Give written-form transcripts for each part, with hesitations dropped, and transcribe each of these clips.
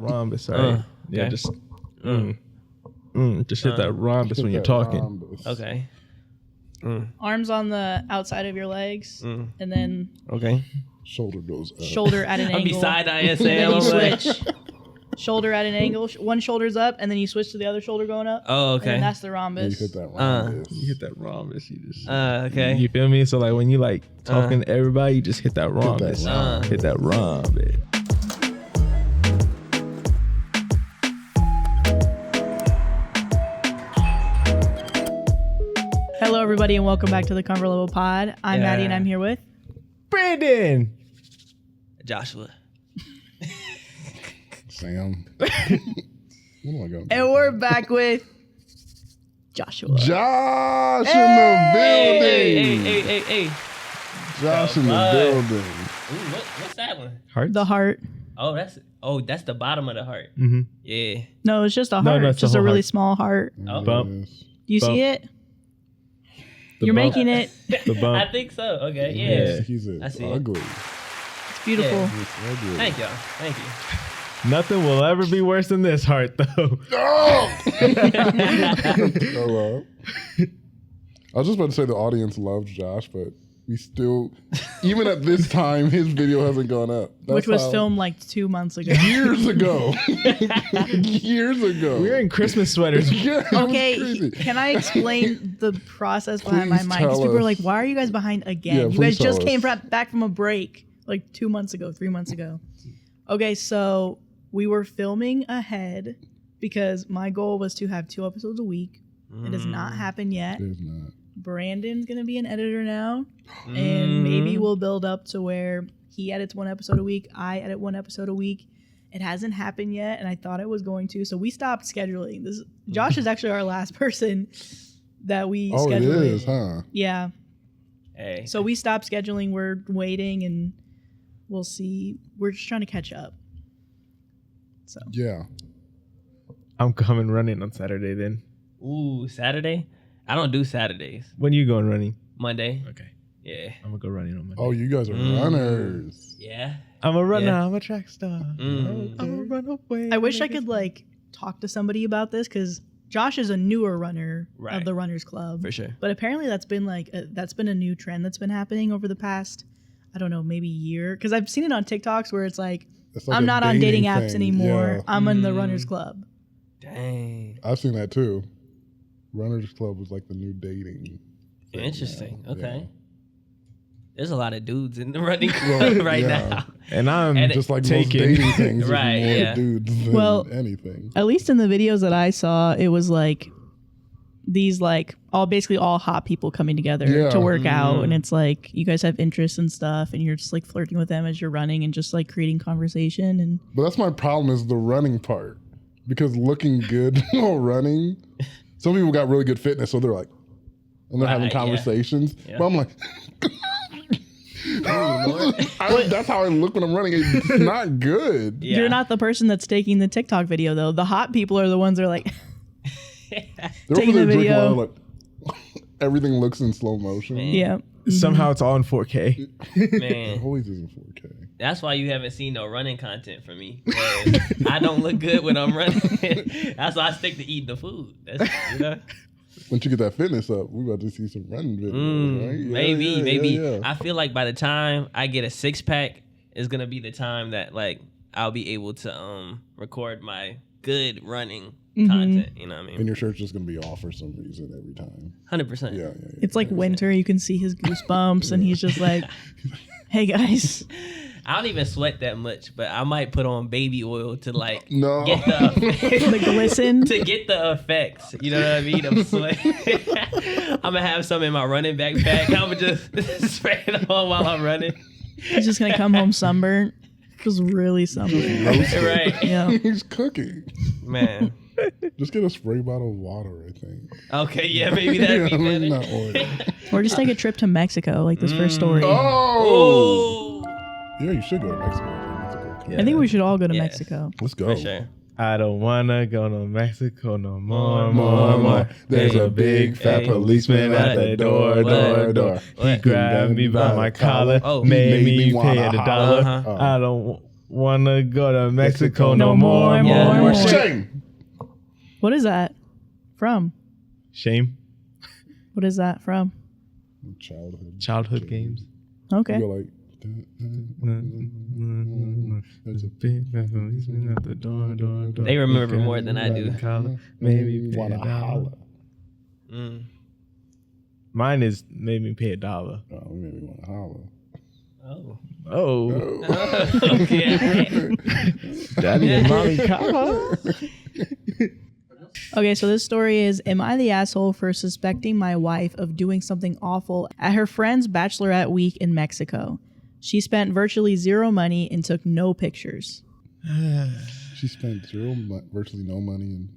rhombus, right? Yeah, just hit that rhombus when you're talking. Rhombus. Okay. Arms on the outside of your legs, and then Shoulder goes up. shoulder at an I'm angle. beside And then ISL. you switch. Shoulder at an angle. One shoulder's up, and then you switch to the other shoulder going up. Oh, okay. And that's the You rhombus. hit that rhombus. You hit that rhombus. You just. Okay. You feel me? So like when you like talking to everybody, you just hit that rhombus. rhombus. Hit that rhombus. Hello, everybody, and welcome back to the Comfort Level Pod. I'm Yeah. Maddie, and I'm here with Brandon. Joshua. Sam. What am I going and we're back with Joshua. Josh in the building. Hey. Josh in the Blood. building. Ooh, what's that one? Heart. The heart. Oh, that's the bottom of the heart. Mm-hmm. Yeah. No, it's just a No, heart. no, it's just the a whole really heart. small heart. Oh. Bump. Yes. Do you Bump. see it? The You're bump. making it. The bump. I think so. Okay. Yeah. He's I see it. ugly. It's beautiful. Yeah. He's ugly. Thank y'all. Thank you. Nothing will ever be worse than this heart, though. Oh! Hello. I was just about to say the audience loves Josh, but we still, even at this time, his video hasn't gone up. Which was how- filmed like 2 months ago. years ago. Years ago. We're in Christmas sweaters. Yeah, it was Okay, crazy. can I explain the process behind my Please mind? Because tell people are us. like, why are you guys behind again? Yeah, You guys please just tell came us. back from a break like 2 months ago, 3 months ago. Okay, so we were filming ahead because my goal was to have 2 episodes a week. It has not happened yet. There's not. Brandon's going to be an editor now. And maybe we'll build up to where he edits 1 episode a week. I edit 1 episode a week. It hasn't happened yet, and I thought it was going to. So we stopped scheduling. Josh is actually our last person that we Oh, it scheduled. is, huh? Yeah. Hey. So we stopped scheduling. We're waiting, and we'll see. We're just trying to catch up. So Yeah. I'm coming running on Saturday then. Ooh, Saturday? I don't do Saturdays. When you going running? Monday. Okay. Yeah. I'm going to go running on Monday. Oh, you guys are runners. Yeah. I'm a runner. Yeah. I'm a track star. I'm a runaway. I wish I could like talk to somebody about this because Josh is a newer runner of Right. the Runners Club. For sure. But apparently that's been like that's been a new trend that's been happening over the past, I don't know, maybe year. Because I've seen it on TikToks where it's like, It's like I'm a not on dating apps thing. anymore. Yeah. I'm in the Runners Club. Dang. I've seen that too. Runners Club was like the new dating. thing Interesting. now. Okay. There's a lot of dudes in the running Well, club right yeah. now. And I'm And Yeah. Just like most taking. dating things, Right, there's more yeah. dudes than Well, anything. At least in the videos that I saw, it was like these like basically all hot people coming together Yeah. to work out, and it's like you guys have interests and stuff, and you're just like flirting with them as you're running and just like creating conversation. And But that's my problem is the running part. Because looking good while running, some people got really good fitness, so they're like, and they're having Right, yeah. conversations. Yeah. But I'm like, that's how I look when I'm running. It's not good. Yeah. you're not the person that's taking the TikTok video though. The hot people are the ones that are like, They're taking over there the drinking video. water, like everything looks in slow motion. Man. yeah. Somehow it's all in 4K. It Man, always is in 4K. that's why you haven't seen no running content from me. 'Cause I don't look good when I'm running. That's why I stick to eating the food. That's, you know? Once you get that fitness up, we about to see some running videos, right? Yeah, maybe. yeah. I feel like by the time I get a 6-pack is gonna be the time that like I'll be able to record my good running content. You know what I And mean? your shirt's just gonna be off for some reason every time. 100%. Yeah. It's like winter. You can see his goosebumps, and he's just like, "Hey guys." I don't even sweat that much, but I might put on baby oil to like No. get the The glisten. to get the effects. You know what I mean? I'm sweating. I'm gonna have some in my running backpack. I'm gonna just spray it on while I'm running. He's just gonna come home sunburnt. Just really sunburnt. Right. Yeah. He's cooking. Man. Just get a spray bottle of water, I think. Okay, yeah, maybe that'd be maybe better. not oil. Or just take a trip to Mexico, like this first story. Oh! Ooh. Yeah, you should go to Mexico. Mexico. Yeah. I think we should all go to Yeah. Mexico. Let's go. For sure. I don't wanna go to Mexico no more, More. There's a big fat policeman at the door. He grabbed me by my collar, Oh. made Made me me wanna pay the holler. dollar. Uh-huh. I don't wanna go to Mexico No no more, more. more. Shame. What is that from? Shame. What is that from? Childhood games. Okay. You go like. They remember more than I do. Maybe pay Wanna $1. holla. Mine is made me pay $1. Oh, we made me want to holla. Oh. Oh, Okay. daddy and mommy holla. Okay, so this story is, am I the asshole for suspecting my wife of doing something awful at her friend's Bachelorette week in Mexico? She spent virtually zero money and took no pictures. She spent virtually no money, and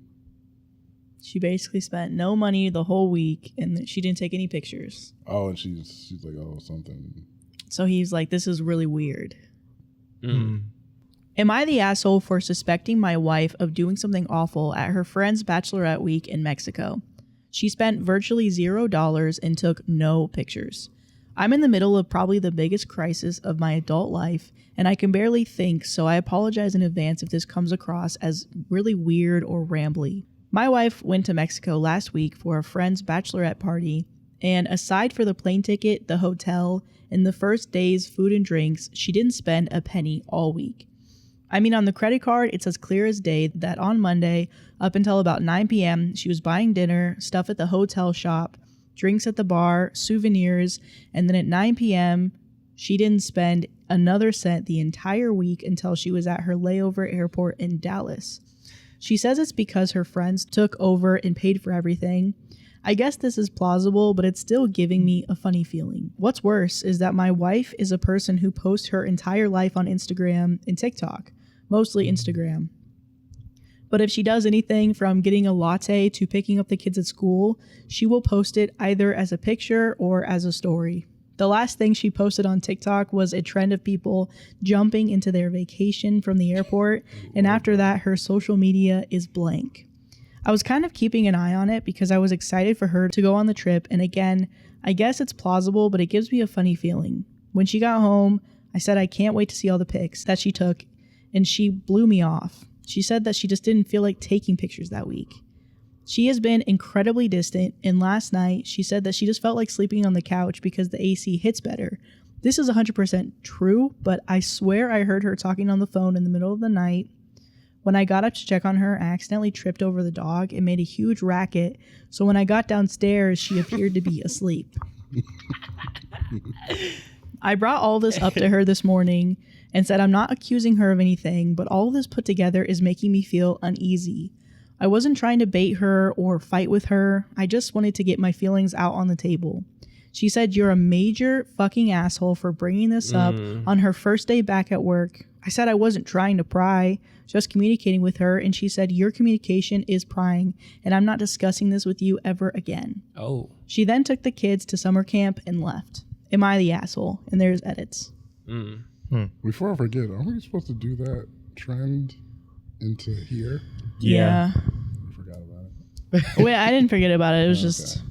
She basically spent no money the whole week and she didn't take any pictures. and she's like, oh, something. So he's like, this is really weird. Am I the asshole for suspecting my wife of doing something awful at her friend's Bachelorette week in Mexico? She spent virtually $0 and took no pictures. I'm in the middle of probably the biggest crisis of my adult life, and I can barely think, so I apologize in advance if this comes across as really weird or rambly. My wife went to Mexico last week for a friend's bachelorette party, and aside for the plane ticket, the hotel, and the first day's food and drinks, she didn't spend a penny all week. I mean, on the credit card, it's as clear as day that on Monday, up until about 9 p.m., she was buying dinner, stuff at the hotel shop, drinks at the bar, souvenirs, and then at 9 p.m., she didn't spend another cent the entire week until she was at her layover airport in Dallas. She says it's because her friends took over and paid for everything. I guess this is plausible, but it's still giving me a funny feeling. What's worse is that my wife is a person who posts her entire life on Instagram and TikTok, mostly Instagram. But if she does anything from getting a latte to picking up the kids at school, she will post it either as a picture or as a story. The last thing she posted on TikTok was a trend of people jumping into their vacation from the airport, and after that, her social media is blank. I was kind of keeping an eye on it because I was excited for her to go on the trip, and again, I guess it's plausible, but it gives me a funny feeling. When she got home, I said I can't wait to see all the pics that she took, and she blew me off. She said that she just didn't feel like taking pictures that week. She has been incredibly distant, and last night she said that she just felt like sleeping on the couch because the AC hits better. This is 100% true, but I swear I heard her talking on the phone in the middle of the night. When I got up to check on her, I accidentally tripped over the dog and made a huge racket, so when I got downstairs, she appeared to be asleep. I brought all this up to her this morning and said I'm not accusing her of anything, but all of this put together is making me feel uneasy. I wasn't trying to bait her or fight with her. I just wanted to get my feelings out on the table. She said, "You're a major fucking asshole for bringing this up on her first day back at work." I said I wasn't trying to pry, just communicating with her, and she said, "Your communication is prying, and I'm not discussing this with you ever again." Oh. She then took the kids to summer camp and left. Am I the asshole? And there's edits. Before I forget, aren't we supposed to do that trend into here? Yeah. I forgot about it. Wait, I didn't forget about it. It was just,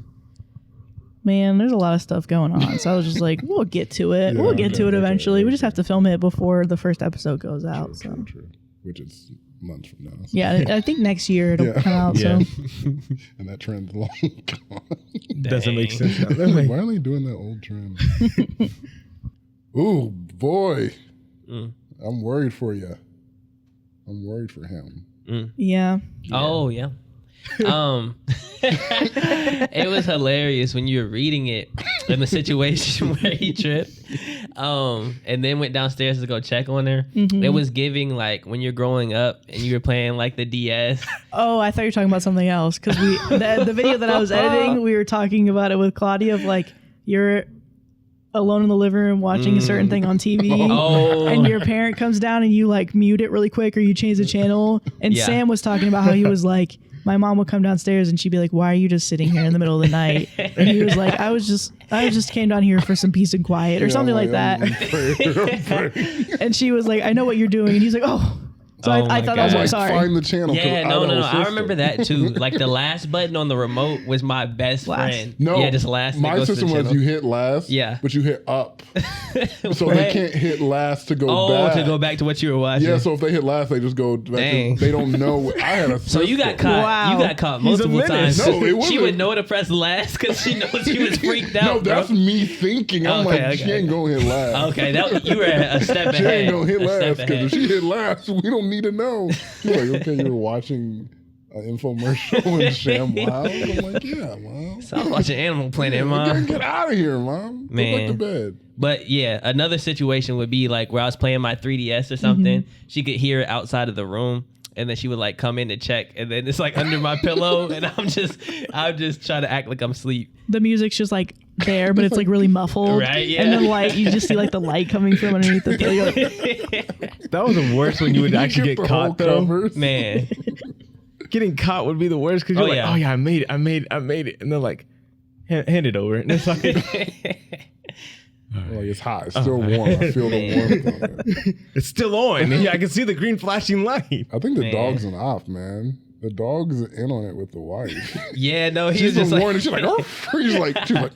man, there's a lot of stuff going on. So I was just like, we'll get to it. Yeah, we'll get to it okay, eventually. We okay. just have to film it before the first episode goes out. True. Which is months from now. So. Yeah, I think next year it'll come out. Yeah. So And that trend's long gone. Doesn't make Dang. sense now. They're like, why are they doing that old trend? Ooh, boy. I'm worried for you. I'm worried for him. yeah. Oh yeah. It was hilarious when you were reading it in the situation where he tripped, and then went downstairs to go check on her. It was giving like when you're growing up and you were playing like the DS. Oh, I thought you were talking about something else because the video that I was editing, we were talking about it with Claudia of like you're alone in the living room watching a certain thing on TV, and your parent comes down and you like mute it really quick or you change the channel. And Yeah. Sam was talking about how he was like, my mom would come downstairs and she'd be like, "Why are you just sitting here in the middle of the night?" And he was like, I just came down here for some peace and quiet or something like that. I'm praying. And she was like, "I know what you're doing," and he's like, "Oh." So Oh I my thought God. that I'm was like, sorry. find the channel. 'cause Yeah, no. Idaho I system. remember that too. Like the last button on the remote was my best Last. friend. No, Yeah, just last. My system was you hit last, Yeah. but you hit up, so What? they can't hit last to go Oh, back. to go back to what you were watching. Yeah, so if they hit last, they just go back. Dang. They don't know. I had a. So you got system. caught. Wow. You got caught He's a multiple menace. times. No, it she wasn't. would know to press last because she knows you was freaked out. No, that's bro. me thinking. I'm Okay, like, okay, she ain't gonna hit last. Okay, you were a step ahead. She ain't gonna hit A step last because ahead. if she hit last, we don't need to know. She's like, okay, you were watching an infomercial in Sham Wow. I'm like, yeah, mom. So I was watching Animal Planet, Yeah, Mom. get out of here, mom. Man. Go back to bed. But yeah, another situation would be like where I was playing my 3DS or something. She could hear it outside of the room, and then she would like come in to check, and then it's like under my pillow, and I'm just trying to act like I'm asleep. The music's just like there, but it's like really muffled. Right, yeah. And the light, you just see like the light coming from underneath the pillow. That was the worst when you would actually get the whole caught though. covers. Man, Getting caught would be the worst because you're Oh, like, yeah. oh yeah, I made it, and they're like, hand it over, and it's like, Like, it's hot. It's still warm. I feel the warmth of it. it's still on. And yeah, I can see the green flashing light. I think the Man. dog's an op, man. The dog's in on it with the wife. yeah, no, he She's was been just like, warning. She's like, oh. She's like,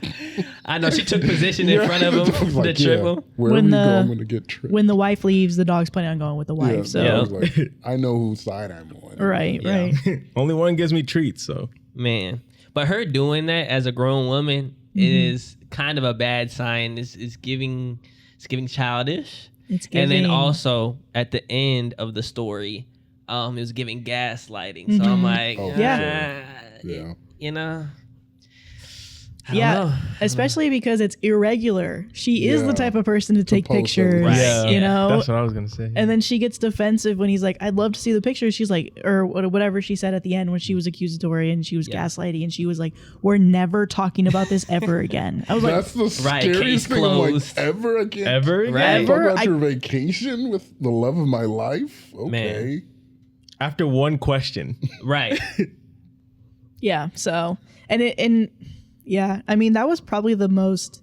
I know she took position in front of The dog's him like, to trip yeah, him. wherever When you the- go, I'm gonna get tripped. When the wife leaves, the dog's planning on going with the wife. Yeah, So the dog's like, I know whose side I'm on. right, Yeah. right. Only one gives me treats, so Man, but her doing that as a grown woman is kind of a bad sign. It's giving childish. It's And then giving- also at the end of the story, it was giving gaslighting. So I'm like, Oh, Yeah. Yeah. you know, I don't Yeah, know. especially because it's irregular. She is Yeah. the type of person to take post pictures, Right, yeah, you know? that's what I was gonna say. And then she gets defensive when he's like, I'd love to see the pictures. She's like, or whatever she said at the end when she was accusatory and she was Yeah. gaslighting. And she was like, we're never talking about this ever again. I was like, That's the Right, scariest case thing. I'm like, closed. ever again? Ever again? Right. Talk Ever? about I- your vacation with the love of my life? Okay. Man. After one question, Right. yeah. So, yeah, I mean, that was probably the most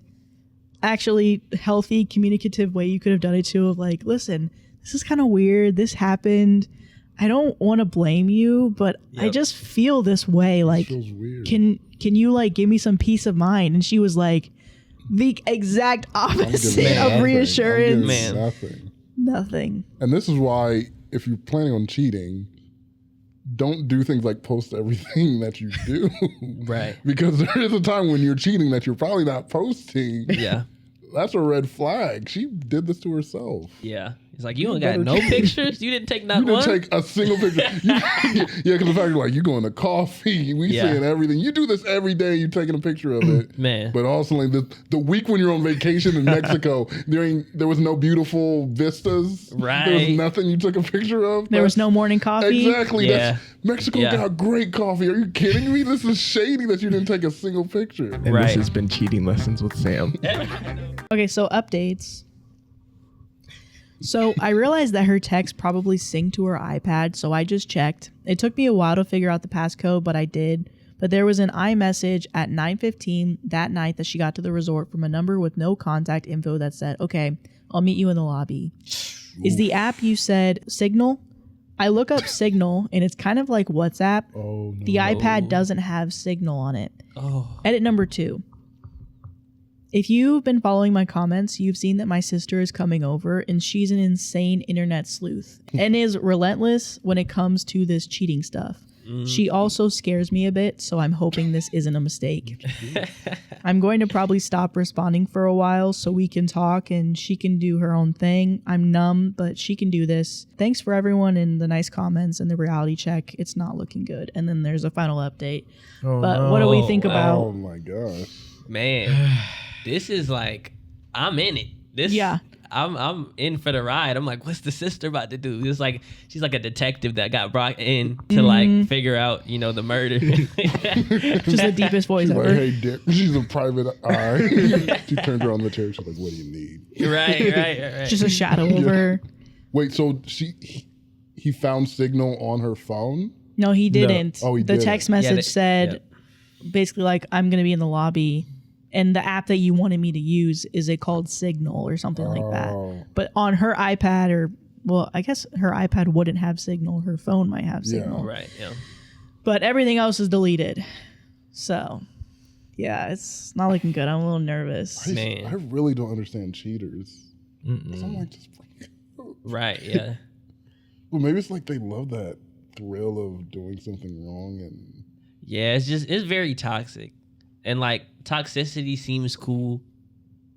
actually healthy communicative way you could have done it too, of like, listen, this is kind of weird. This happened. I don't want to blame you, but I Yep. just feel this way. Like, Feels weird. can you like give me some peace of mind? And she was like the exact I'm getting opposite Man. of nothing. reassurance. I'm getting Man. nothing. Nothing. And this is why, if you're planning on cheating, don't do things like post everything that you do. Right. Because there is a time when you're cheating that you're probably not posting. Yeah. That's a red flag. She did this to herself. Yeah. It's like, you don't better got no cheat. pictures? You didn't take You not didn't one? take a single picture. Yeah, because the fact you're like, you going to coffee, we Yeah. seeing everything. You do this every day, you taking a picture of it. Man. But also, like the week when you're on vacation in Mexico, there was no beautiful vistas. There was Right. nothing you took a picture of. There was no morning coffee. Exactly. Yeah. Mexico Yeah. got great coffee. Are you kidding me? This is shady that you didn't take a single picture. and Right. this has been Cheating Lessons with Sam. Okay, so updates. So I realized that her text probably synced to her iPad, so I just checked. It took me a while to figure out the passcode, but I did. But there was an iMessage at 9:15 that night that she got to the resort from a number with no contact info that said, okay, I'll meet you in the lobby. Is the app you said Signal? I look up Signal, and it's kind of like WhatsApp. Oh, no. The iPad doesn't have Signal on it. Oh. Edit number 2. If you've been following my comments, you've seen that my sister is coming over and she's an insane internet sleuth and is relentless when it comes to this cheating stuff. She also scares me a bit, so I'm hoping this isn't a mistake. I'm going to probably stop responding for a while so we can talk and she can do her own thing. I'm numb, but she can do this. Thanks for everyone in the nice comments and the reality check. It's not looking good. And then there's a final update. Oh, But what do we think wow. about? Oh my gosh. Man, this is like, I'm in it. This, Yeah. I'm in for the ride. I'm like, what's the sister about to do? It's like she's like a detective that got brought in to like figure out, the murder. Just the deepest voice She's ever. like, hey, Dick. She's a private eye. She turned her on the chair. She's like, what do you need? right. Just a shadow over her. Wait, so he found Signal on her phone? No, he didn't. Oh, he the didn't. text message they- said basically like, I'm going to be in the lobby. And the app that you wanted me to use, is it called Signal or something like that? Oh. But on her iPad or well, I guess her iPad wouldn't have signal. Her phone might have signal. Right. Yeah. But everything else is deleted. So, yeah, it's not looking good. I'm a little nervous. I really don't understand cheaters. I'm like, just right. Yeah. Well, maybe it's like they love that thrill of doing something wrong, and yeah, it's very toxic, and like toxicity seems cool.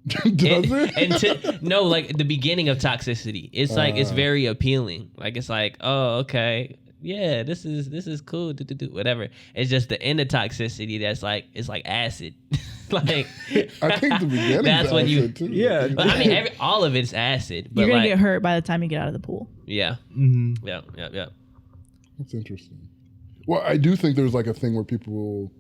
does it? No, like the beginning of toxicity, it's like it's very appealing. Like it's like, oh, okay, yeah, this is cool, whatever. It's just the end of toxicity that's like it's like acid. Like I think the beginning that's when you too. Yeah. But I mean, all of it's acid. But You're gonna like, get hurt by the time you get out of the pool. Yeah. Mm-hmm. Yeah. That's interesting. Well, I do think there's like a thing where people,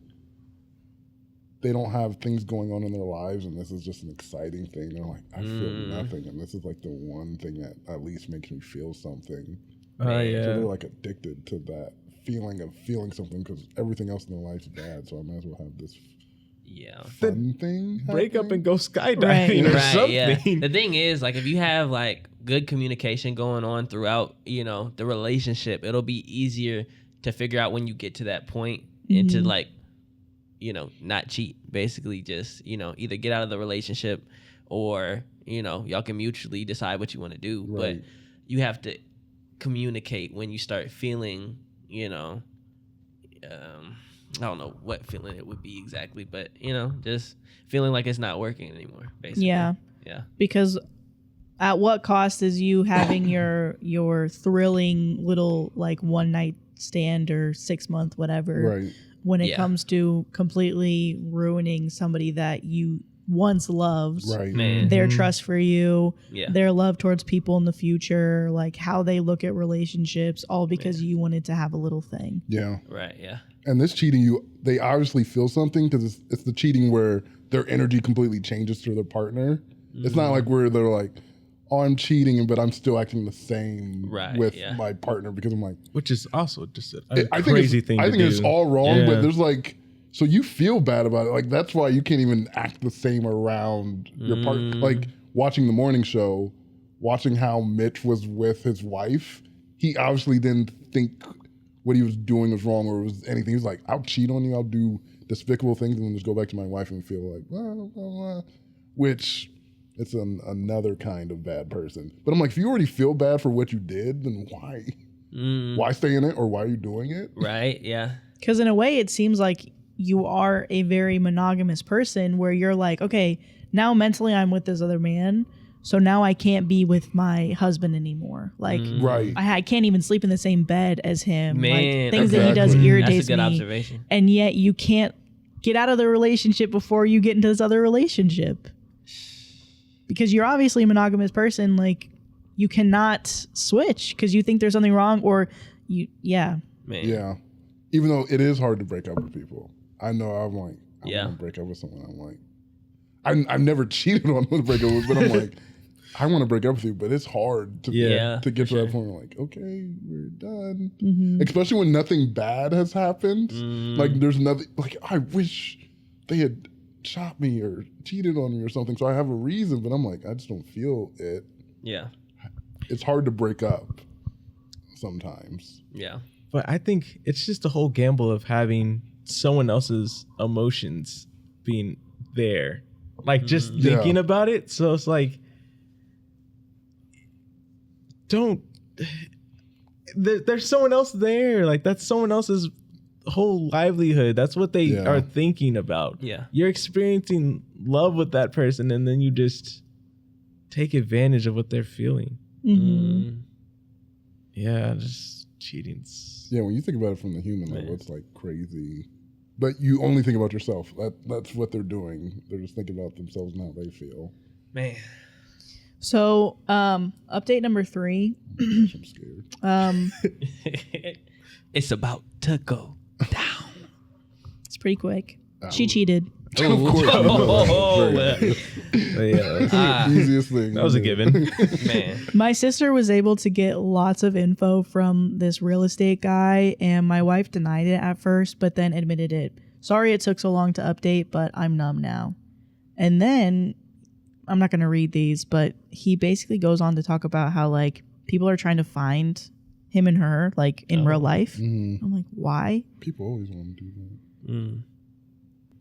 they don't have things going on in their lives, and this is just an exciting thing. They're like, I feel nothing, and this is like the one thing that at least makes me feel something. Yeah. So they're like addicted to that feeling of feeling something because everything else in their life's bad. So I might as well have this fun thing. Break up happening. and go skydiving or something. Yeah. The thing is, like, if you have like good communication going on throughout, the relationship, it'll be easier to figure out when you get to that point and to like, not cheat. Basically, just either get out of the relationship or y'all can mutually decide what you want to do. Right. But you have to communicate when you start feeling, I don't know what feeling it would be exactly, but just feeling like it's not working anymore, basically. Yeah. Yeah. Because at what cost is you having your thrilling little like one night stand or 6 month whatever Right. when it comes to completely ruining somebody that you once loved, Right. Man. their trust for you, Yeah. their love towards people in the future, like how they look at relationships, all because you wanted to have a little thing. Yeah. Right. Yeah. And this cheating, they obviously feel something because it's the cheating where their energy completely changes to their partner. It's not like where they're like, oh, I'm cheating, but I'm still acting the same with my partner because I'm like, Which is also just a I think crazy thing. I to think do. it's all wrong, but Yeah. there's like, so you feel bad about it. Like that's why you can't even act the same around your partner. Like watching the morning show, watching how Mitch was with his wife, he obviously didn't think what he was doing was wrong or was anything. He was like, I'll cheat on you, I'll do despicable things, and then just go back to my wife and feel like, blah, blah, blah. Which it's another kind of bad person. But I'm like, if you already feel bad for what you did, then why stay in it, or why are you doing it? Right. Yeah. Because in a way, it seems like you are a very monogamous person where you're like, okay, now mentally I'm with this other man, so now I can't be with my husband anymore. Like, Right. I can't even sleep in the same bed as him. Man, like, things that he does exactly. irritates That's a good me. observation. And yet you can't get out of the relationship before you get into this other relationship. Because you're obviously a monogamous person. Like, you cannot switch because you think there's something wrong or Man. Yeah. Even though it is hard to break up with people. I know I'm like, I Yeah. want to break up with someone. I'm like, I've never cheated on to break up with, but I'm like, I want to break up with you, but it's hard to Yeah, to get to for that point where like, okay, we're done. Mm-hmm. Especially when nothing bad has happened. Like there's nothing, like I wish they had shot me or cheated on me or something. So I have a reason, but I'm like, I just don't feel it. Yeah. It's hard to break up sometimes. Yeah. But I think it's just the whole gamble of having someone else's emotions being there, like just thinking about it. So it's like, there's someone else there. Like that's someone else's whole livelihood. That's what they are thinking about. Yeah. You're experiencing love with that person, and then you just take advantage of what they're feeling. Yeah, just cheating. Yeah, when you think about it from the human level, it's like crazy. But you only think about yourself. That's what they're doing. They're just thinking about themselves and how they feel. Man. So, update number 3. I'm scared. It's about to go down. It's pretty quick. She cheated. Of course. Easiest thing. That was a given. Man. My sister was able to get lots of info from this real estate guy, and my wife denied it at first, but then admitted it. Sorry it took so long to update, but I'm numb now. And then, I'm not going to read these, but he basically goes on to talk about how, like, people are trying to find him and her, like, in real life. I'm like, why? People always want to do that. Mm.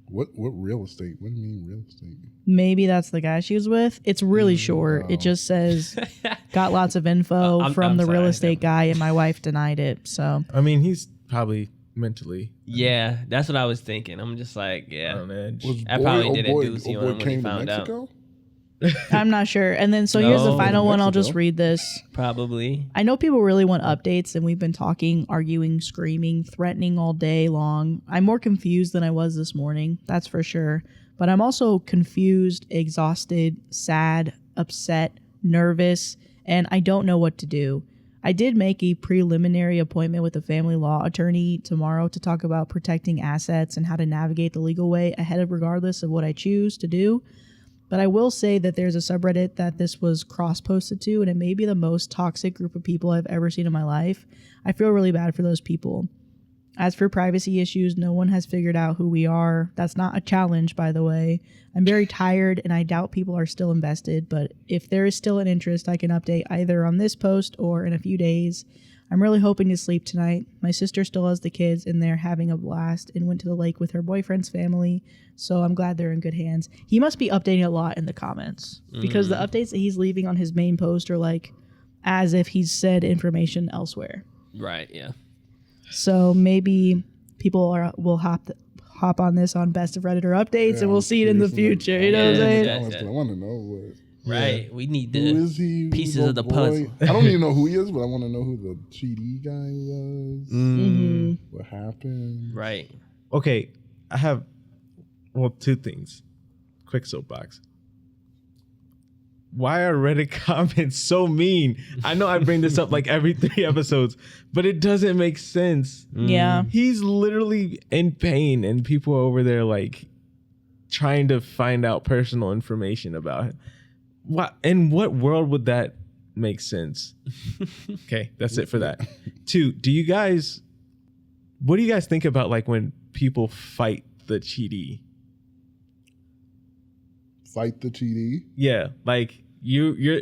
What real estate? What do you mean real estate? Maybe that's the guy she was with. It's really short. It just says, got lots of info from the real estate guy, and my wife denied it. So I mean, he's probably mentally Yeah, that's what I was thinking. I'm just like, yeah. on edge. I probably didn't do see him when he found out. I'm not sure. And then, so here's the final one. I'll just read this. Probably. I know people really want updates, and we've been talking, arguing, screaming, threatening all day long. I'm more confused than I was this morning, that's for sure. But I'm also confused, exhausted, sad, upset, nervous, and I don't know what to do. I did make a preliminary appointment with a family law attorney tomorrow to talk about protecting assets and how to navigate the legal way ahead of regardless of what I choose to do. But I will say that there's a subreddit that this was cross-posted to, and it may be the most toxic group of people I've ever seen in my life. I feel really bad for those people. As for privacy issues, no one has figured out who we are. That's not a challenge, by the way. I'm very tired, and I doubt people are still invested, but if there is still an interest, I can update either on this post or in a few days. I'm really hoping to sleep tonight. My sister still has the kids, and they're having a blast and went to the lake with her boyfriend's family, so I'm glad they're in good hands. He must be updating a lot in the comments because the updates that he's leaving on his main post are like as if he's said information elsewhere. Right, yeah. So maybe people will hop on this on Best of Redditor updates, and we'll see it in the future. You know what I'm saying? I want to know what. Right, we need Who is he? pieces of the puzzle. I don't even know who he is, but I want to know who the cheaty guy was. What happened? Right. Okay, I have, two things. Quick soapbox. Why are Reddit comments so mean? I know I bring this up like every 3 episodes, but it doesn't make sense. Yeah. He's literally in pain, and people are over there like trying to find out personal information about him. What in what world would that make sense? Okay, that's it for that. 2, what do you guys think about like when people fight the cheatee? Fight the cheatee? Yeah, like you're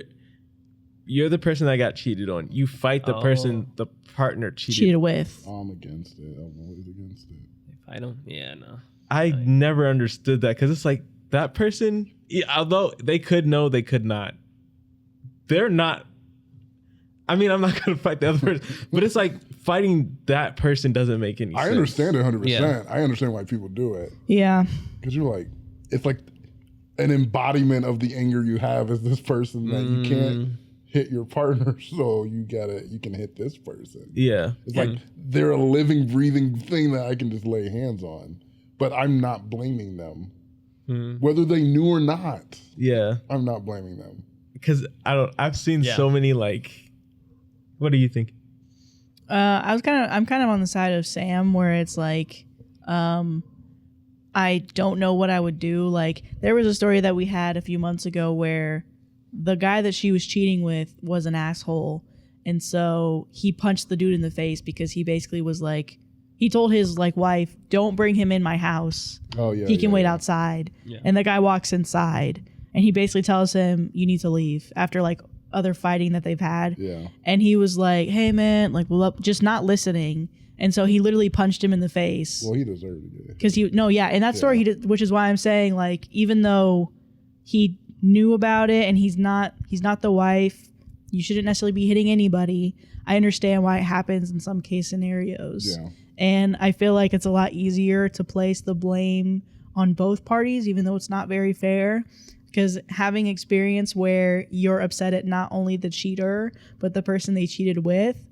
the person that got cheated on. You fight the person the partner cheated with. I'm against it. I'm always against it. If I don't, yeah, no. I never understood that because it's like that person, although they could know, they could not. They're not. I mean, I'm not going to fight the other person, but it's like fighting that person doesn't make any sense. I understand it 100%. Yeah. I understand why people do it. Yeah. Because you're like, it's like an embodiment of the anger you have as this person that you can't hit your partner, so you can hit this person. Yeah. It's like they're a living, breathing thing that I can just lay hands on, but I'm not blaming them. Whether they knew or not. Yeah. I'm not blaming them. Because I've seen so many like, what do you think? I'm kind of on the side of Sam where it's like, I don't know what I would do. Like there was a story that we had a few months ago where the guy that she was cheating with was an asshole. And so he punched the dude in the face because he basically was like, he told his like wife, don't bring him in my house. Oh yeah. He can wait outside. Yeah. And the guy walks inside and he basically tells him, you need to leave after like other fighting that they've had. Yeah. And he was like, hey man, like just not listening. And so he literally punched him in the face. Well, he deserved it. Because in that story, he did, which is why I'm saying like, even though he knew about it and he's not the wife, you shouldn't necessarily be hitting anybody. I understand why it happens in some case scenarios. Yeah. And I feel like it's a lot easier to place the blame on both parties, even though it's not very fair. Because having experience where you're upset at not only the cheater, but the person they cheated with,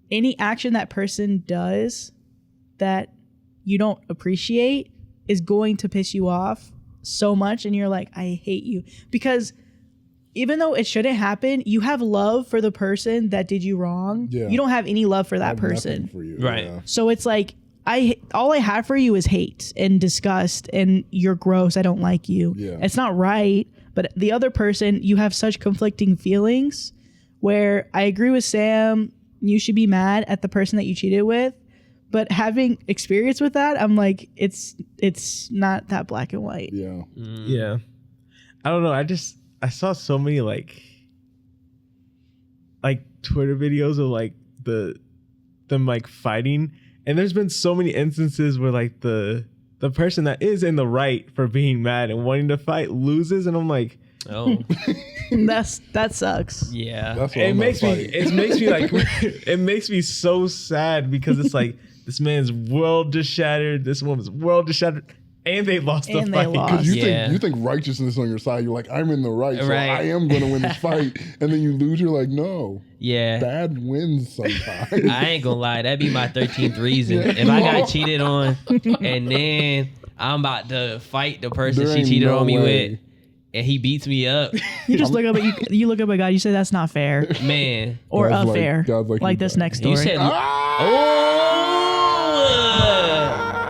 any action that person does that you don't appreciate is going to piss you off so much. And you're like, I hate you. Because even though it shouldn't happen, you have love for the person that did you wrong. Yeah. You don't have any love for that person. For you. Right. Yeah. So it's like, all I have for you is hate and disgust and you're gross. I don't like you. Yeah. It's not right. But the other person, you have such conflicting feelings where I agree with Sam. You should be mad at the person that you cheated with. But having experience with that, I'm like, it's not that black and white. Yeah. Yeah. I don't know. I saw so many like Twitter videos of like them like fighting, and there's been so many instances where like the person that is in the right for being mad and wanting to fight loses, and I'm like, Oh, that sucks. yeah. That's what it I'm makes not me fighting. it makes me like it makes me so sad because it's like this man's world just shattered, this woman's world just shattered, and they lost the And they fight. lost. Because Yeah. you think righteousness on your side. You're like, I'm in the right, so Right. I am going to win this fight. And then you lose. You're like, no, Yeah. bad wins sometimes. I ain't gonna lie, that'd be my 13th reason. If I got cheated on and then I'm about to fight the person There she ain't cheated no on me way. with and he beats me up, You just look up at you look up at God. You say that's not fair man. or God's unfair. God's Like, you this got next You story. said, Ah!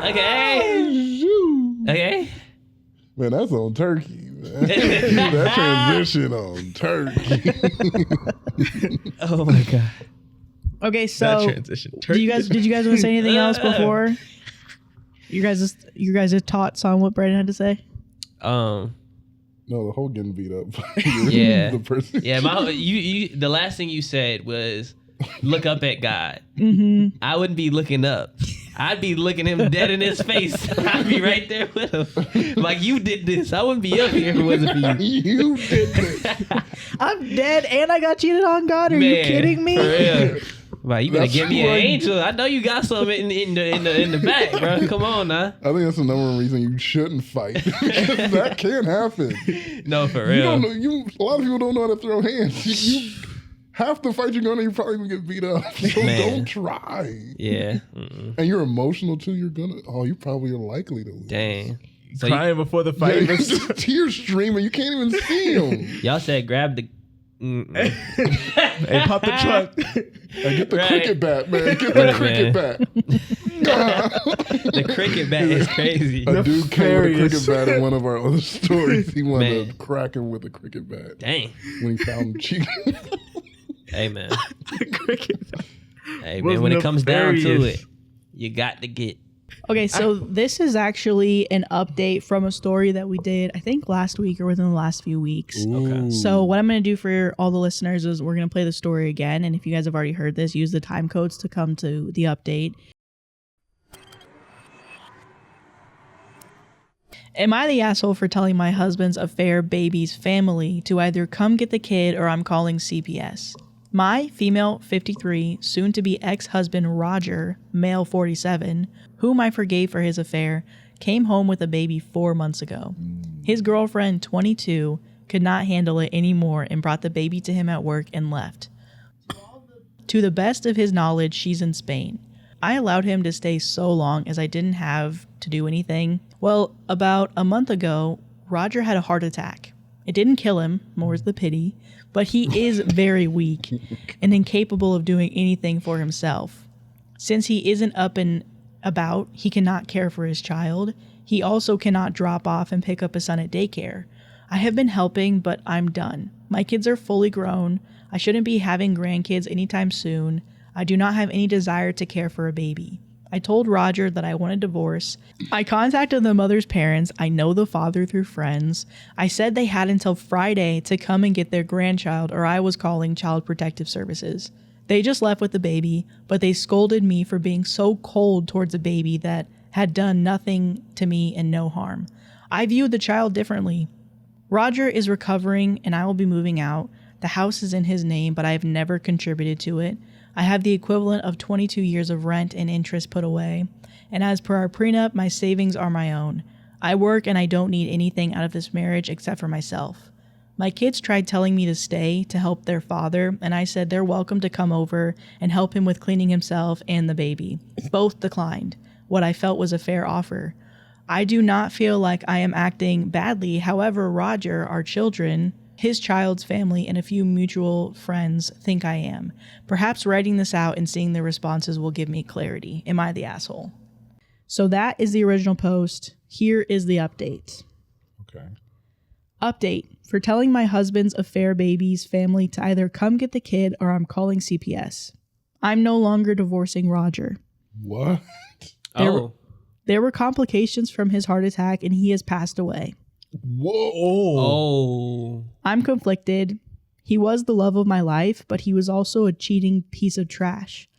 oh, okay, Shoot. okay. Man, that's on turkey, man. That transition on turkey. Oh my god. Okay, That so transition. did you guys want to say anything else before you guys' thoughts on what Brandon had to say? No, the whole getting beat up. Yeah. The person. Yeah, you the last thing you said was look up at God. Mm-hmm. I wouldn't be looking up. I'd be looking him dead in his face. I'd be right there with him. Like, you did this. I wouldn't be up here if it wasn't for you. You did this. I'm dead and I got cheated on, God. Are you Man, kidding me? For real. Like, you better That's give me an right. angel. I know you got something in the back, bro. Come on, now. I think that's the number one reason you shouldn't fight. That can happen. No, for You real. don't know. A lot of people don't know how to throw hands. You half the fight you're gonna, you're probably gonna get beat up. So Man. don't try. Yeah. Mm-mm. And you're emotional too. You're gonna. Oh, you probably are likely to lose. Dang. So Crying before the Yeah, fight. you're just tears streaming. You can't even see them. y'all said grab the. Mm-mm. Hey, pop the trunk. And get the Right. cricket bat, man. Get the Right, cricket man. bat. The cricket bat is crazy. A dude came with a Nefarious. cricket bat in one of our other stories. He wanted Man. to crack him with a cricket bat Dang. when he found him cheating. Hey, man. Cricket. Hey, Was man, when it comes down to nefarious. it, you got to get. Okay, so this is actually an update from a story that we did, I think, last week or within the last few weeks. Okay. So what I'm going to do for all the listeners is we're going to play the story again. And if you guys have already heard this, use the time codes to come to the update. Am I the asshole for telling my husband's affair baby's family to either come get the kid or I'm calling CPS? My female 53, soon to be ex-husband Roger, male 47, whom I forgave for his affair, came home with a baby 4 months ago. His girlfriend, 22, could not handle it anymore and brought the baby to him at work and left. To the best of his knowledge, she's in Spain. I allowed him to stay so long as I didn't have to do anything. Well, about a month ago, Roger had a heart attack. It didn't kill him, more's the pity, but he is very weak and incapable of doing anything for himself. Since he isn't up and about, he cannot care for his child. He also cannot drop off and pick up his son at daycare. I have been helping, but I'm done. My kids are fully grown. I shouldn't be having grandkids anytime soon. I do not have any desire to care for a baby. I told Roger that I want a divorce. I contacted the mother's parents. I know the father through friends. I said they had until Friday to come and get their grandchild, or I was calling Child Protective Services. They just left with the baby, but they scolded me for being so cold towards a baby that had done nothing to me and no harm. I viewed the child differently. Roger is recovering and I will be moving out. The house is in his name, but I have never contributed to it. I have the equivalent of 22 years of rent and interest put away. And as per our prenup, my savings are my own. I work and I don't need anything out of this marriage except for myself. My kids tried telling me to stay to help their father, and I said they're welcome to come over and help him with cleaning himself and the baby. Both declined, what I felt was a fair offer. I do not feel like I am acting badly. However, Roger, our children, his child's family, and a few mutual friends think I am. Perhaps writing this out and seeing the responses will give me clarity. Am I the asshole? So that is the original post. Here is the update. Okay. Update. For telling my husband's affair baby's family to either come get the kid or I'm calling CPS. I'm no longer divorcing Roger. What? Oh. There were complications from his heart attack and he has passed away. Whoa. Oh. I'm conflicted. He was the love of my life, but he was also a cheating piece of trash.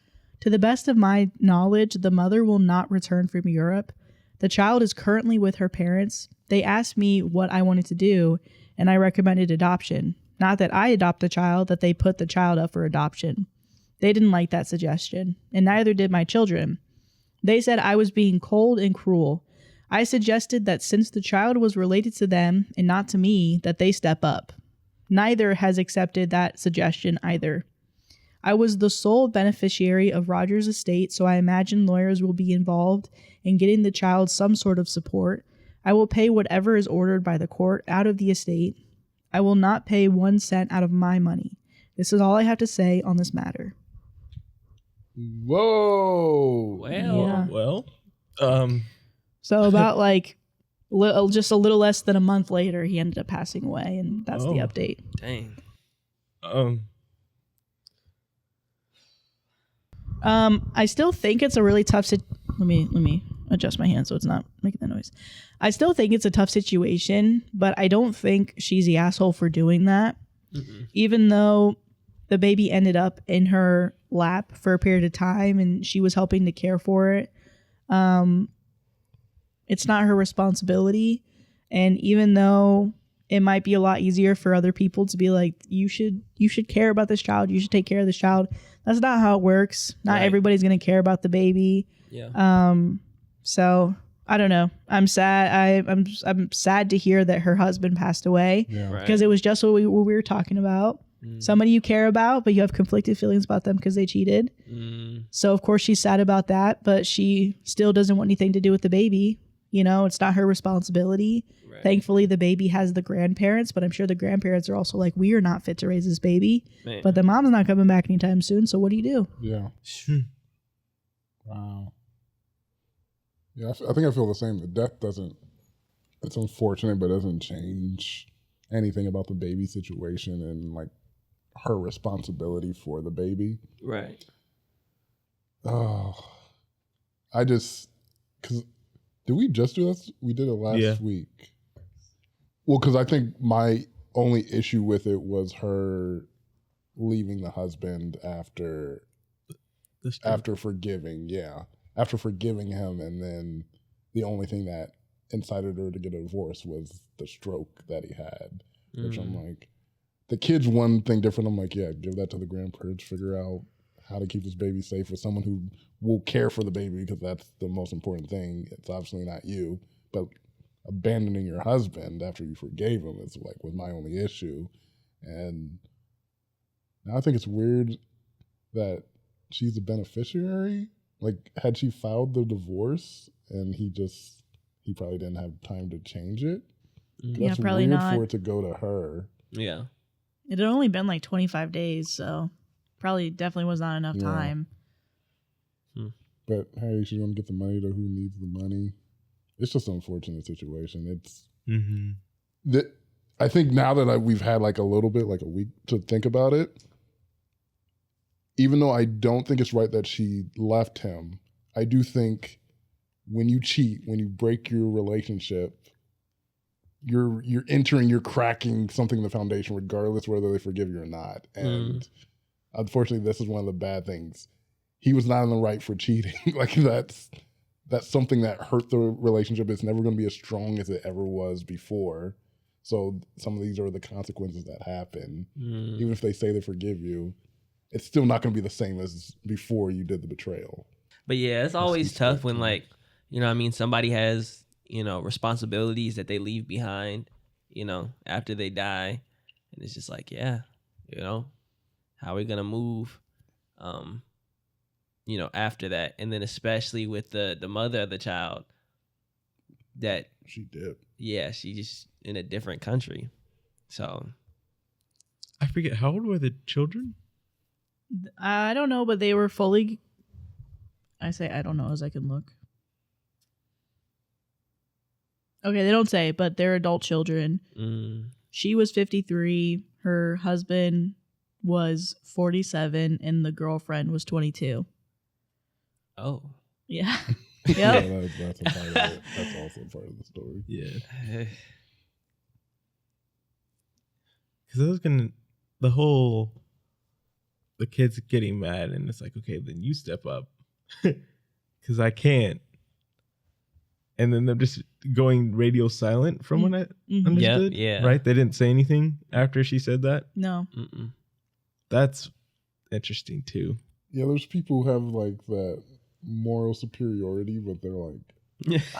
To the best of my knowledge, the mother will not return from Europe. The child is currently with her parents. They asked me what I wanted to do, and I recommended adoption. Not that I adopt the child, that they put the child up for adoption. They didn't like that suggestion, and neither did my children. They said I was being cold and cruel. I suggested that since the child was related to them and not to me, that they step up. Neither has accepted that suggestion either. I was the sole beneficiary of Roger's estate, so I imagine lawyers will be involved in getting the child some sort of support. I will pay whatever is ordered by the court out of the estate. I will not pay 1 cent out of my money. This is all I have to say on this matter. Whoa. Well, So about like just a little less than a month later, he ended up passing away, and that's the update. Dang. I still think it's a really tough let me adjust my hand so it's not making that noise. I still think it's a tough situation, but I don't think she's the asshole for doing that. Even though the baby ended up in her lap for a period of time and she was helping to care for it. It's not her responsibility. And even though it might be a lot easier for other people to be like, you should care about this child, you should take care of this child, that's not how it works. Not everybody's going to care about the baby. Yeah. So I don't know. I'm sad. I'm sad to hear that her husband passed away because it was just what we were talking about. Somebody you care about, but you have conflicted feelings about them because they cheated. So of course she's sad about that, but she still doesn't want anything to do with the baby. You know, it's not her responsibility. Right. Thankfully, the baby has the grandparents, but I'm sure the grandparents are also like, we are not fit to raise this baby. Man. But the mom's not coming back anytime soon. So what do you do? Yeah. Wow. Yeah, I think I feel the same. The death it's unfortunate, but doesn't change anything about the baby situation and like her responsibility for the baby. Right. Oh, because did we just do this? We did it last week. Well, because I think my only issue with it was her leaving the husband after forgiving. Yeah. After forgiving him, and then the only thing that incited her to get a divorce was the stroke that he had, which I'm like, the kid's one thing different. I'm like, yeah, give that to the grandparents, figure out how to keep this baby safe with someone who will care for the baby, because that's the most important thing. It's obviously not you, but abandoning your husband after you forgave him was my only issue. And now I think it's weird that she's a beneficiary. Like, had she filed the divorce and he probably didn't have time to change it. That's probably weird not. for it to go to her. Yeah. It had only been like 25 days, so definitely was not enough time. But hey, she's gonna get the money to who needs the money. It's just an unfortunate situation. It's I think now that we've had like a little bit, like a week to think about it, even though I don't think it's right that she left him, I do think when you cheat, when you break your relationship, you're cracking something in the foundation, regardless whether they forgive you or not. And unfortunately, this is one of the bad things. He was not in the right for cheating. Like that's something that hurt the relationship. It's never going to be as strong as it ever was before. So some of these are the consequences that happen. Even if they say they forgive you, it's still not going to be the same as before you did the betrayal. But yeah, it's always tough when, like, you know what I mean, somebody has, you know, responsibilities that they leave behind, you know, after they die. And it's just like, yeah, you know, how are we going to move, you know, after that? And then especially with the mother of the child that she did. Yeah, she just in a different country. So I forget, how old were the children? I don't know, but they were fully. I say I don't know as I can look. Okay, they don't say, but they're adult children. She was 53. Her husband was 47, and the girlfriend was 22. Oh. Yeah. Yep. Yeah, that's a part of it. That's also a part of the story. Yeah. Because the kids getting mad, and it's like, okay, then you step up because I can't. And then they're just going radio silent from what I understood. Yeah. Right? They didn't say anything after she said that. No. Mm-mm. That's interesting too. Yeah, there's people who have like that moral superiority, but they're like,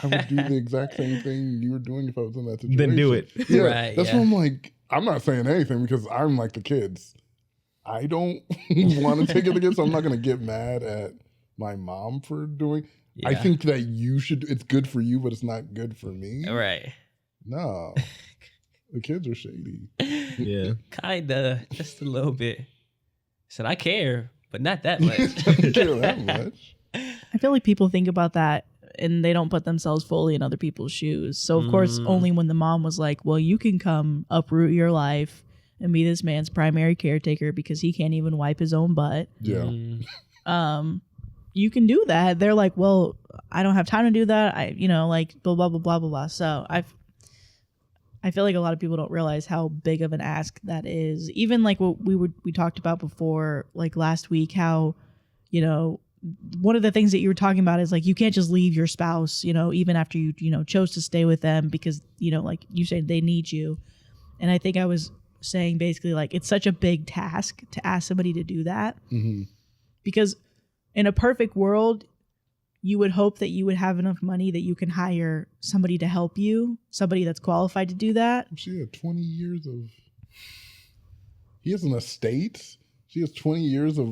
I would do the exact same thing you were doing if I was in that situation. Then do it. Yeah, Right, that's yeah. what I'm like. I'm not saying anything because I'm like the kids. I don't want to take it against. So I'm not going to get mad at my mom for doing. I Yeah. think that you should. It's good for you, but it's not good for me. Right. No, the kids are shady. Yeah. Kinda, just a little bit. Said I care, but not that much. I don't care that much. I feel like people think about that and they don't put themselves fully in other people's shoes. So of course, only when the mom was like, well, you can come uproot your life and be this man's primary caretaker because he can't even wipe his own butt. Yeah. You can do that. They're like, well, I don't have time to do that. Like blah, blah, blah, blah, blah, blah. So I feel like a lot of people don't realize how big of an ask that is. Even like what we talked about before, like last week, how, one of the things that you were talking about is like, you can't just leave your spouse, even after you chose to stay with them because, like you said, they need you. And I think I was saying basically like, it's such a big task to ask somebody to do that because in a perfect world, you would hope that you would have enough money that you can hire somebody to help you, somebody that's qualified to do that. She had 20 years of. He has an estate. She has 20 years of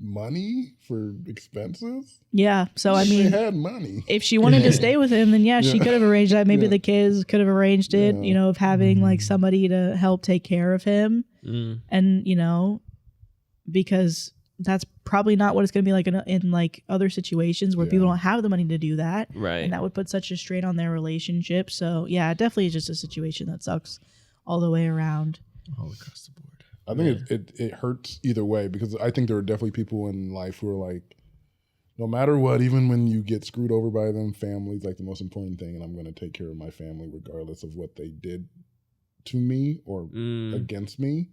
money for expenses. Yeah. So, I mean, they had money. if she wanted to stay with him, then she could have arranged that. Maybe the kids could have arranged it, of having like somebody to help take care of him. And, because that's probably not what it's going to be like in like other situations where people don't have the money to do that. Right. And that would put such a strain on their relationship. So yeah, it definitely is just a situation that sucks all the way around. All across the board. I think it hurts either way because I think there are definitely people in life who are like, no matter what, even when you get screwed over by them, family's like the most important thing, and I'm going to take care of my family regardless of what they did to me or against me.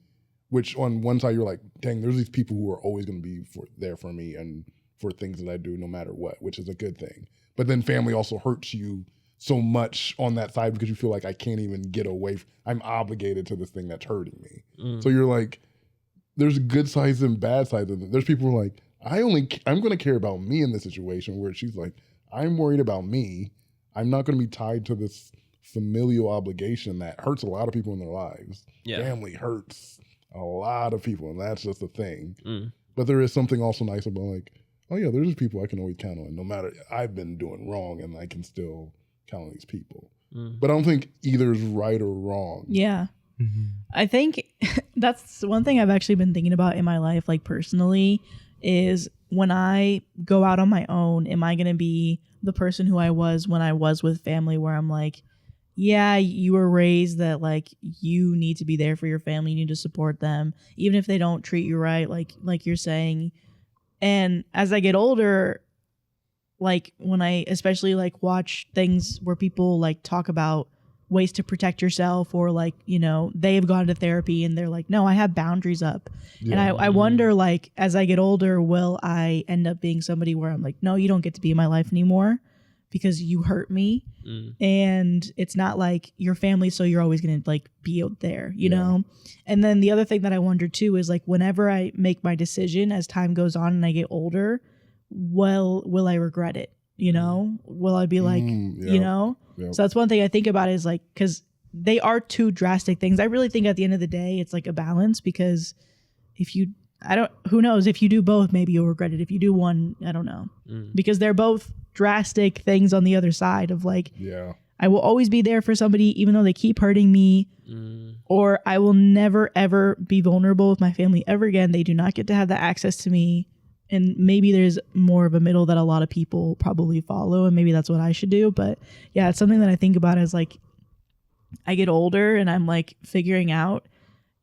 Which on one side you're like, dang, there's these people who are always going to be there for me and for things that I do no matter what, which is a good thing. But then family also hurts you so much on that side because you feel like I can't even get away. I'm obligated to this thing that's hurting me. So you're like, there's good sides and bad sides of it. There's people who are like, I'm going to care about me in this situation, where she's like, I'm worried about me. I'm not going to be tied to this familial obligation that hurts a lot of people in their lives. Yeah. Family hurts a lot of people, and that's just a thing. But there is something also nice about like, oh yeah, there's just people I can always count on, no matter I've been doing wrong, and I can still count on these people. But I don't think either is right or wrong. Yeah. I think that's one thing I've actually been thinking about in my life, like personally, is when I go out on my own, am I going to be the person who I was when I was with family, where I'm like, yeah, you were raised that like you need to be there for your family, you need to support them, even if they don't treat you right, like you're saying. And as I get older, like when I especially like watch things where people like talk about ways to protect yourself, or like, they've gone to therapy and they're like, no, I have boundaries up. And I wonder, like, as I get older, will I end up being somebody where I'm like, no, you don't get to be in my life anymore because you hurt me. And it's not like your family, so you're always going to like be out there, you know? And then the other thing that I wonder too is like, whenever I make my decision as time goes on and I get older, will I regret it? Will I be like, So that's one thing I think about is like, because they are two drastic things. I really think at the end of the day, it's like a balance, because who knows, if you do both, maybe you'll regret it. If you do one, I don't know, because they're both drastic things on the other side of like, I will always be there for somebody, even though they keep hurting me, or I will never, ever be vulnerable with my family ever again. They do not get to have that access to me. And maybe there's more of a middle that a lot of people probably follow, and maybe that's what I should do. But yeah, it's something that I think about as like I get older and I'm like figuring out,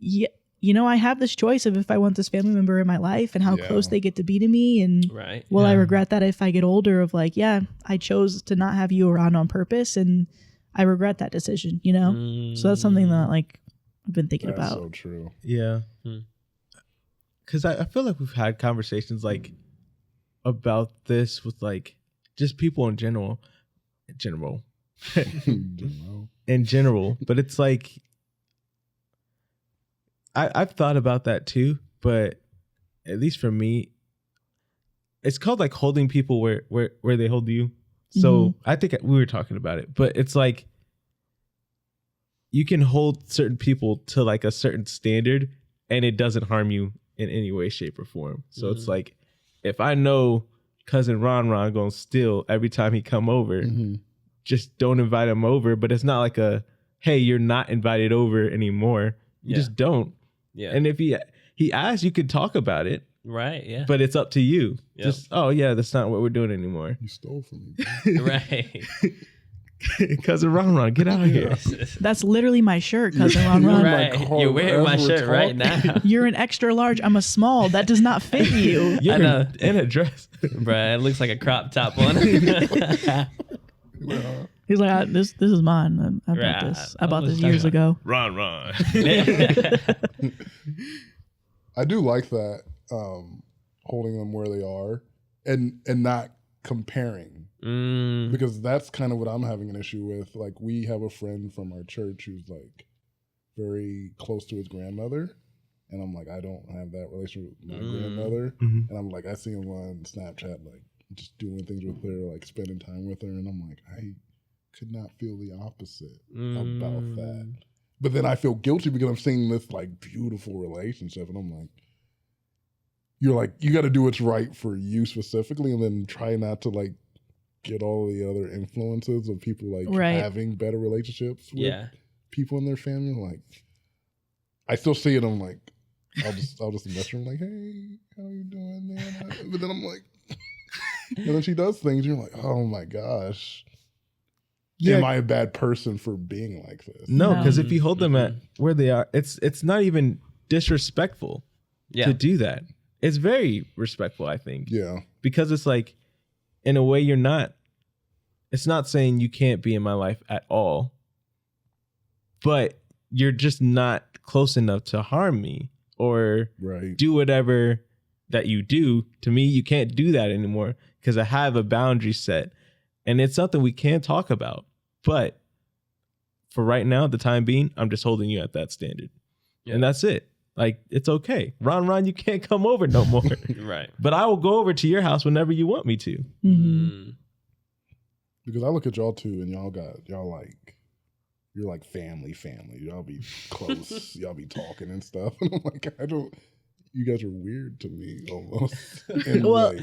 I have this choice of if I want this family member in my life and how close they get to be to me. And will I regret that if I get older of like, I chose to not have you around on purpose and I regret that decision, So that's something that like I've been thinking That's about. so true. Yeah. Because I feel like we've had conversations like about this with like just people in general. In general. But it's like I've thought about that too, but at least for me, it's called like holding people where they hold you. So I think we were talking about it, but it's like you can hold certain people to like a certain standard and it doesn't harm you in any way, shape, or form. So it's like if I know cousin Ron gonna steal every time he come over, just don't invite him over. But it's not like a, hey, you're not invited over anymore. You just don't. Yeah. And if he asks, you could talk about it. Right. Yeah. But it's up to you. Yep. Just, oh yeah, that's not what we're doing anymore. You stole from me. Right. Cousin Ron, get out of here. That's literally my shirt, cousin Ron. Right. You're wearing my shirt right now. You're an extra large. I'm a small. That does not fit you. You're in a dress. Bruh, it looks like a crop top on it. He's like, this is mine. I bought this. I bought this years ago. Ron. I do like that, holding them where they are and not comparing. Because that's kind of what I'm having an issue with. Like, we have a friend from our church who's like very close to his grandmother, and I'm like, I don't have that relationship with my grandmother, and I'm like, I see him on Snapchat like just doing things with her, like spending time with her, and I'm like, I could not feel the opposite about that. But then I feel guilty because I'm seeing this like beautiful relationship, and I'm like, you're like, you got to do what's right for you specifically, and then try not to like get all the other influences of people like having better relationships with people in their family. Like, I still see it. I'm like, I'll just mess her. I'm like, hey, how you doing, man? But then I'm like, and then she does things. You're like, oh my gosh, am I a bad person for being like this? No, because if you hold them at where they are, it's not even disrespectful to do that. It's very respectful, I think. Yeah, because it's like, in a way, it's not saying you can't be in my life at all, but you're just not close enough to harm me or do whatever that you do to me. You can't do that anymore because I have a boundary set, and it's something we can talk about. But for right now, the time being, I'm just holding you at that standard, and that's it. Like, it's okay. Ron, you can't come over no more. Right. But I will go over to your house whenever you want me to. Because I look at y'all too, and y'all like, you're like family. Y'all be close. Y'all be talking and stuff. And I'm like, you guys are weird to me almost. Well,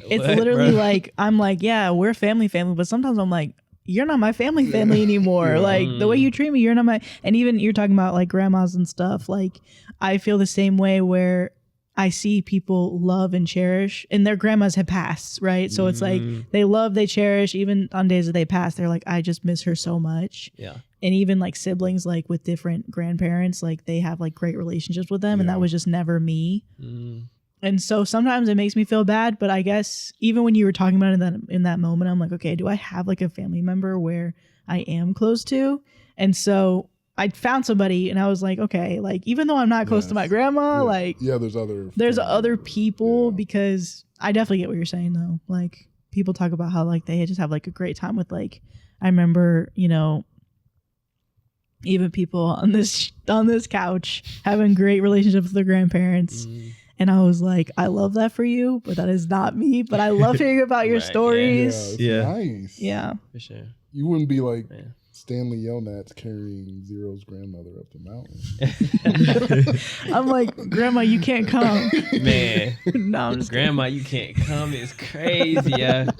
it's literally like, I'm like, yeah, we're family, but sometimes I'm like, you're not my family anymore. Like, the way you treat me, you're not my, and even you're talking about like grandmas and stuff. Like, I feel the same way where I see people love and cherish, and their grandmas have passed, right? So it's like they love, they cherish, even on days that they pass, they're like, I just miss her so much. Yeah. And even like siblings, like with different grandparents, like they have like great relationships with them, and that was just never me. And so sometimes it makes me feel bad, but I guess even when you were talking about it in that moment, I'm like, okay, do I have like a family member where I am close to? And so I found somebody, and I was like, okay, like even though I'm not close to my grandma, like there's other people, because I definitely get what you're saying though. Like, people talk about how like they just have like a great time with, like, I remember, you know, even people on this couch having great relationships with their grandparents. And I was like, I love that for you, but that is not me. But I love hearing about your stories. Yeah, nice. Yeah, for sure. You wouldn't be like Stanley Yelnats carrying Zero's grandmother up the mountain. I'm like, Grandma, you can't come. Man, no, I'm just Grandma, you can't come. It's crazy, yeah.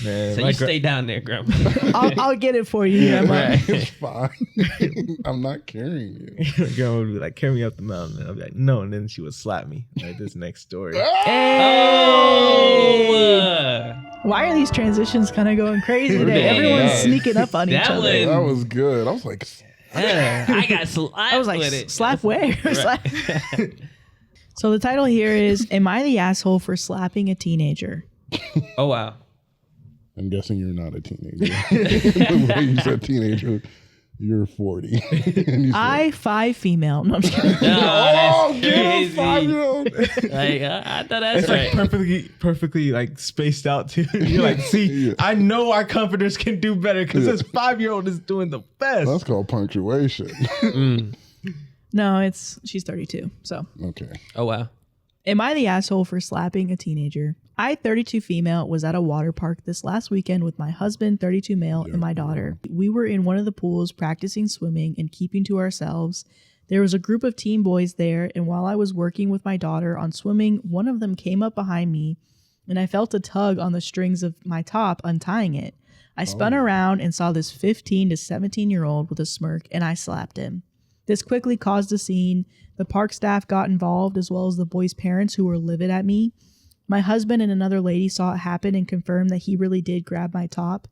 Man, so you stay down there, Grandma. I'll get it for you, Grandma. Right. It's fine. I'm not carrying you. Grandma would be like, carry me up the mountain. And I'd be like, no. And then she would slap me. Like this next story. Why are these transitions kind of going crazy today? Everyone's sneaking up on each other. That was good. I was like, I got slapped. I was like, with it. slap where? So the title here is, Am I the Asshole for Slapping a Teenager? Oh, wow. I'm guessing you're not a teenager. The way you said teenager. you're 40. And he's I 5 female. No, I'm just kidding. Oh, get him, crazy. 5-year-old. Like, I thought that's It's right. like perfectly like spaced out too. You're like, see, Yeah. I know our comforters can do better because this 5-year-old is doing the best. That's called punctuation. No, she's 32. So, Okay. Oh, wow. am I the asshole for slapping a teenager? I, 32 female, was at a water park this last weekend with my husband, 32 male, and my daughter. We were in one of the pools practicing swimming and keeping to ourselves. There was a group of teen boys there, and while I was working with my daughter on swimming, one of them came up behind me, and I felt a tug on the strings of my top, untying it. I spun around and saw this 15 to 17-year-old with a smirk, and I slapped him. This quickly caused a scene. The park staff got involved, as well as the boys' parents, who were livid at me. My husband and another lady saw it happen and confirmed that he really did grab my top.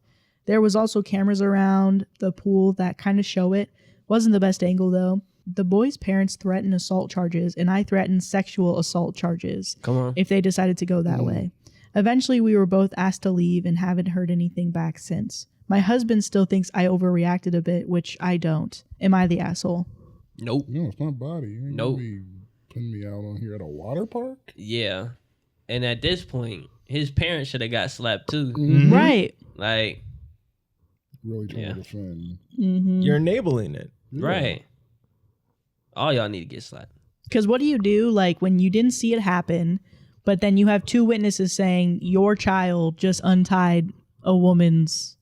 There was also cameras around the pool that kind of show it. Wasn't the best angle, though. The boys' parents threatened assault charges, and I threatened sexual assault charges Come on. if they decided to go that way. Eventually, we were both asked to leave and haven't heard anything back since. My husband still thinks I overreacted a bit, which I don't. Am I the asshole? Nope. No, it's my body. You ain't Nope. gonna be putting me out on here at a water park. Yeah. And at this point, his parents should have got slapped too. Right. Like, Really trying Yeah. to defend. You're enabling it. Yeah. right. All y'all need to get slapped. Because what do you do, like, when you didn't see it happen, but then you have 2 witnesses saying your child just untied a woman's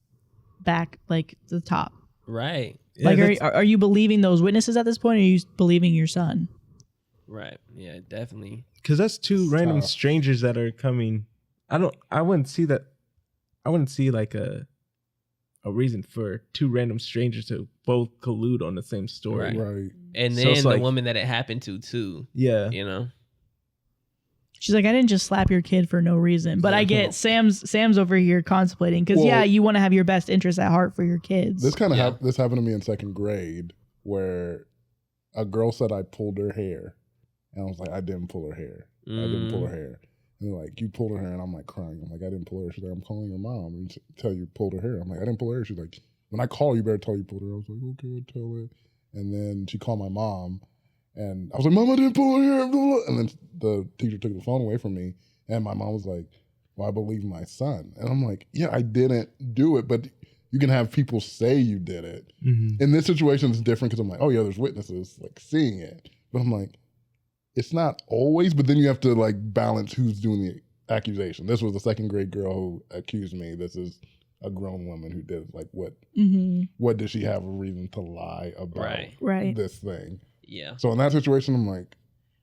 back, like, the top? Right. Yeah, Like, that's- are you believing those witnesses at this point, or are you believing your son? Right. Yeah, definitely. Because that's 2 random tough. strangers that are coming. I wouldn't see that. I wouldn't see like a reason for 2 random strangers to both collude on the same story. Right. Right. And So then it's the like- woman that it happened to too, Yeah. you know? She's like, I didn't just slap your kid for no reason. But I get Sam's over here contemplating because, Well- you want to have your best interests at heart for your kids. This kind of Yeah. this happened to me in 2nd grade, where a girl said I pulled her hair, and I was like, I didn't pull her hair. I didn't pull her hair. And they're like, you pulled her hair, and I'm like crying. I'm like, I didn't pull her. She's like, I'm calling your mom and tell you pulled her hair. I'm like, I didn't pull her hair. She's like, when I call you, better tell you pulled her. I was like, okay, I'll tell her. And then she called my mom, and I was like, Mom, I didn't pull her hair. Blah, blah. And then the teacher took the phone away from me, and my mom was like, well, I believe my son. And I'm like, yeah, I didn't do it, but you can have people say you did it. Mm-hmm. In this situation, it's different because I'm like, oh yeah, there's witnesses like seeing it. But I'm like, it's not always, but then you have to like balance who's doing the accusation. This was a 2nd grade girl who accused me. This is a grown woman who did like what did she have a reason to lie about Right. this thing? Yeah. So in that situation, I'm like,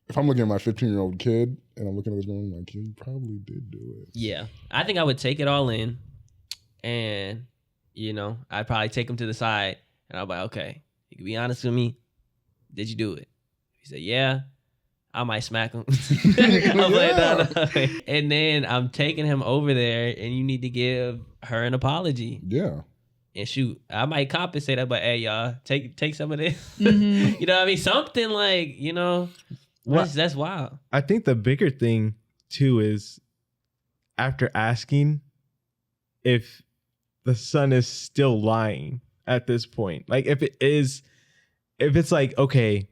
if I'm looking at my 15-year-old kid and I'm looking at this girl, I'm like, yeah, you probably did do it. Yeah. I think I would take it all in and, I'd probably take him to the side and I'd be like, okay, you can be honest with me. Did you do it? He said, yeah. I might smack him. I'm like, no. And then I'm taking him over there and you need to give her an apology. Yeah. And shoot, I might compensate that, but hey, y'all, take some of this. Mhm. You know what I mean? Something like, that's wild. I think the bigger thing too is after asking if the son is still lying at this point. Like if it's like, okay,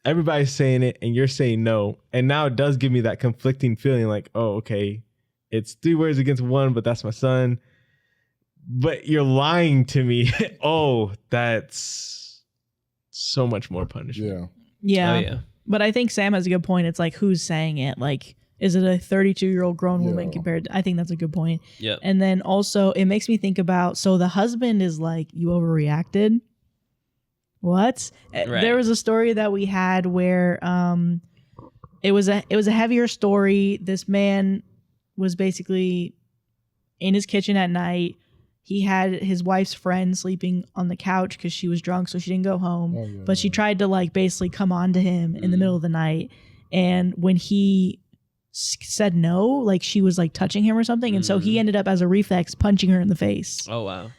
everybody's saying it and you're saying no. And now it does give me that conflicting feeling like, oh, okay, it's 3 words against 1, but that's my son. But you're lying to me. Oh, that's so much more punishment. Yeah. Yeah. Oh, yeah. But I think Sam has a good point. It's like, who's saying it? Like, is it a 32-year-old grown woman Yeah. compared to, I think that's a good point. Yep. And then also it makes me think about, so the husband is like, you overreacted. What? Right. There was a story that we had where it was a heavier story. This man was basically in his kitchen at night. He had his wife's friend sleeping on the couch because she was drunk, so she didn't go home. Oh, yeah, But she tried to like basically come on to him in the middle of the night. And when he said no, like she was like touching him or something. And so he ended up as a reflex punching her in the face. Oh, wow.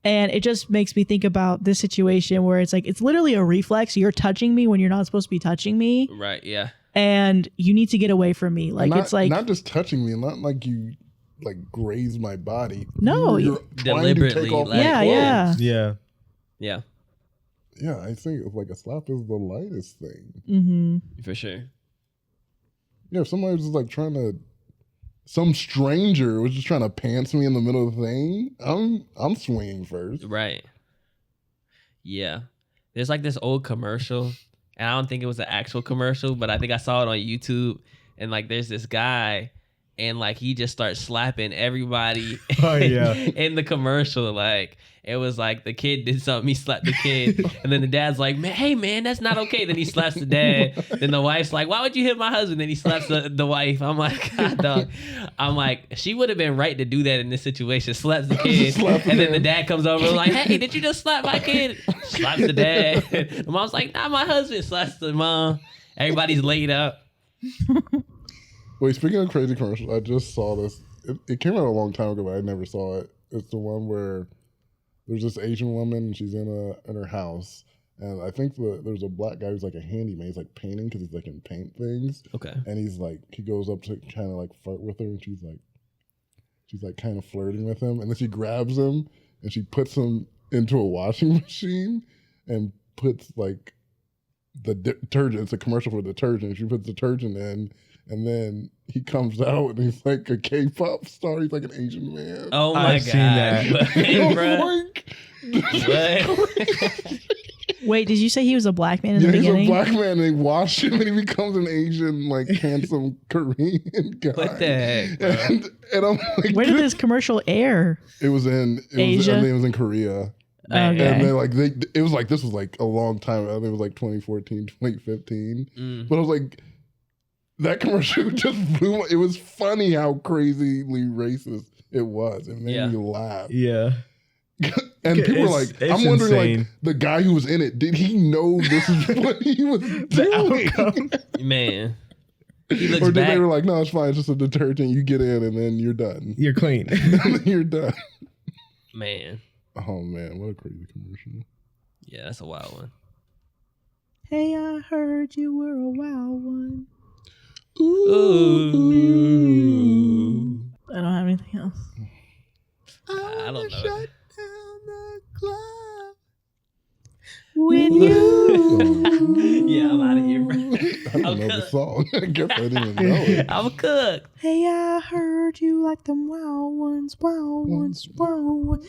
And it just makes me think about this situation where it's like, it's literally a reflex. You're touching me when you're not supposed to be touching me. Right. Yeah. And you need to get away from me. Like, not, it's like, not just touching me, not like you like graze my body. No, you're trying deliberately, to take off like, my yeah, clothes. Yeah. Yeah, Yeah, I think it's like a slap is the lightest thing. Mm-hmm. for sure. Yeah, if somebody was just like some stranger was just trying to pants me in the middle of the thing, I'm swinging first. Right. Yeah. There's like this old commercial, and I don't think it was an actual commercial, but I think I saw it on YouTube. And like, there's this guy, and like he just starts slapping everybody Oh, yeah. in the commercial. Like, it was like the kid did something, he slapped the kid, and then the dad's like, "Man, hey man, that's not okay." Then he slaps the dad. Then the wife's like, "Why would you hit my husband?" Then he slaps the wife. I'm like, God, dog. I'm like, she would have been right to do that in this situation. Slaps the kid, and then the dad comes over and like, "Hey, did you just slap my kid?" Slaps the dad. The mom's like, "Not my husband." Slaps the mom. Everybody's laid up. Wait, speaking of crazy commercials, I just saw this. It came out a long time ago, but I never saw it. It's the one where there's this Asian woman, and she's in her house, and I think there's a black guy who's like a handyman. He's like painting because he's like can paint things. Okay. And he's like, he goes up to kind of like flirt with her, and she's like kind of flirting with him, and then she grabs him and she puts him into a washing machine and puts like the detergent. It's a commercial for detergent. She puts detergent in. And then he comes out and he's like a K-pop star. He's like an Asian man. Oh my I've God. seen that. What? Wait, did you say he was a black man in the Yeah, he's beginning? a black man, and they wash him, and he becomes an Asian, like handsome Korean guy. What the heck, bro? And I'm like, Where did this commercial air? It was in Asia? I think it was in Korea. Man. Okay. And then like it was like this was like a long time. I think it was like 2014, 2015. But I was like, that commercial just blew. It was funny how crazily racist it was. It made me laugh. Yeah. And people were like, it's I'm wondering, insane. like, the guy who was in it, did he know this is what he was doing? Man. He looks Or did back. they were like, no, it's fine, it's just a detergent. You get in and then you're done. You're clean. You're done. Man. Oh man, what a crazy commercial. Yeah, that's a wild one. Hey, I heard you were a wild one. Ooh. I don't have anything else. I don't know. Shut down the club. With you. Yeah, I'm out of here, bro. I don't know the song. I guess I didn't even know it. I'm a cook. Hey, I heard you like them wild ones, wild ones, wild ones.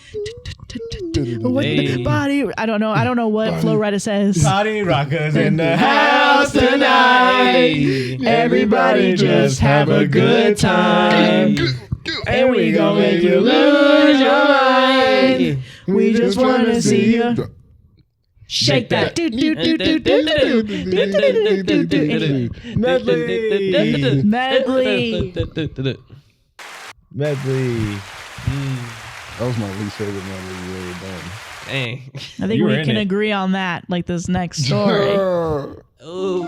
What Hey. the body? I don't know what Floretta says. Party rockers in the house tonight. Hey. Everybody just have a good time. And we gon' make you lose your mind. We just wanna see you Shake that. medley. Medley. Medley. That was my least favorite medley we've ever done. Dang. I think You were we in can it. agree on that. Like this next story. Ooh.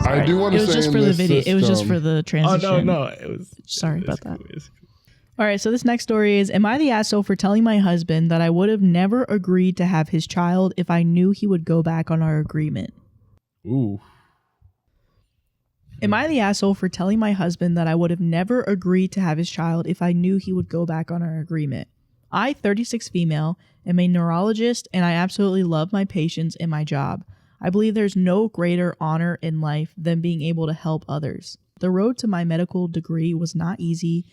I do want It to was say just in for the this video. It was just system- for the Oh transition. no, it was. Sorry it's about that. cool, it's cool. All right, so this next story is: am I the asshole for telling my husband that I would have never agreed to have his child if I knew he would go back on our agreement? Ooh. Am I the asshole for telling my husband that I would have never agreed to have his child if I knew he would go back on our agreement? I, 36 female, am a neurologist, and I absolutely love my patients and my job. I believe there's no greater honor in life than being able to help others. The road to my medical degree was not easy,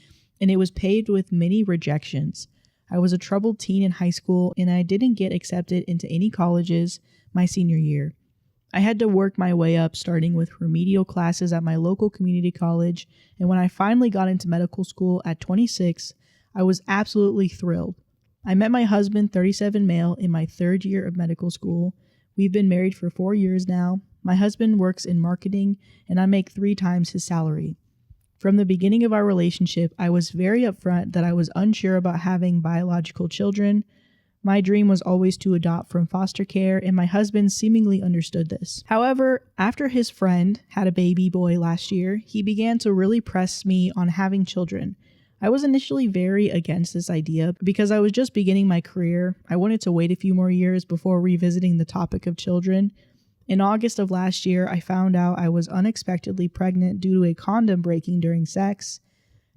and it was paved with many rejections. I was a troubled teen in high school, and I didn't get accepted into any colleges my senior year. I had to work my way up, starting with remedial classes at my local community college, and when I finally got into medical school at 26, I was absolutely thrilled. I met my husband, 37 male, in my third year of medical school. We've been married for 4 years now. My husband works in marketing, and I make 3 times his salary. From the beginning of our relationship, I was very upfront that I was unsure about having biological children. My dream was always to adopt from foster care, and my husband seemingly understood this. However, after his friend had a baby boy last year, he began to really press me on having children. I was initially very against this idea because I was just beginning my career. I wanted to wait a few more years before revisiting the topic of children. In August of last year, I found out I was unexpectedly pregnant due to a condom breaking during sex.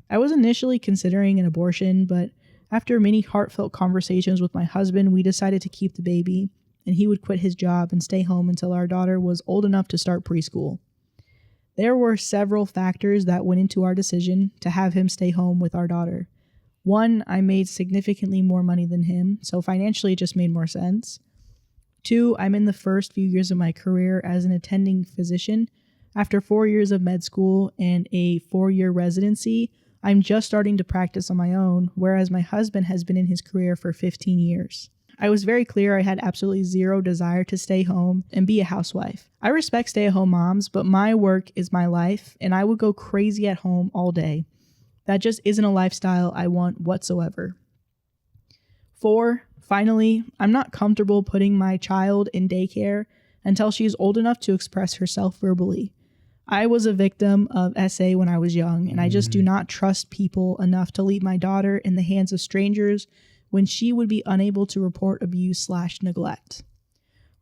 I was initially considering an abortion, but after many heartfelt conversations with my husband, we decided to keep the baby, and he would quit his job and stay home until our daughter was old enough to start preschool. There were several factors that went into our decision to have him stay home with our daughter. One, I made significantly more money than him, so financially it just made more sense. Two, I'm in the first few years of my career as an attending physician. After 4 years of med school and a 4-year residency, I'm just starting to practice on my own, whereas my husband has been in his career for 15 years. I was very clear I had absolutely zero desire to stay home and be a housewife. I respect stay-at-home moms, but my work is my life, and I would go crazy at home all day. That just isn't a lifestyle I want whatsoever. 4, finally, I'm not comfortable putting my child in daycare until she is old enough to express herself verbally. I was a victim of SA when I was young, and I just do not trust people enough to leave my daughter in the hands of strangers when she would be unable to report abuse/neglect.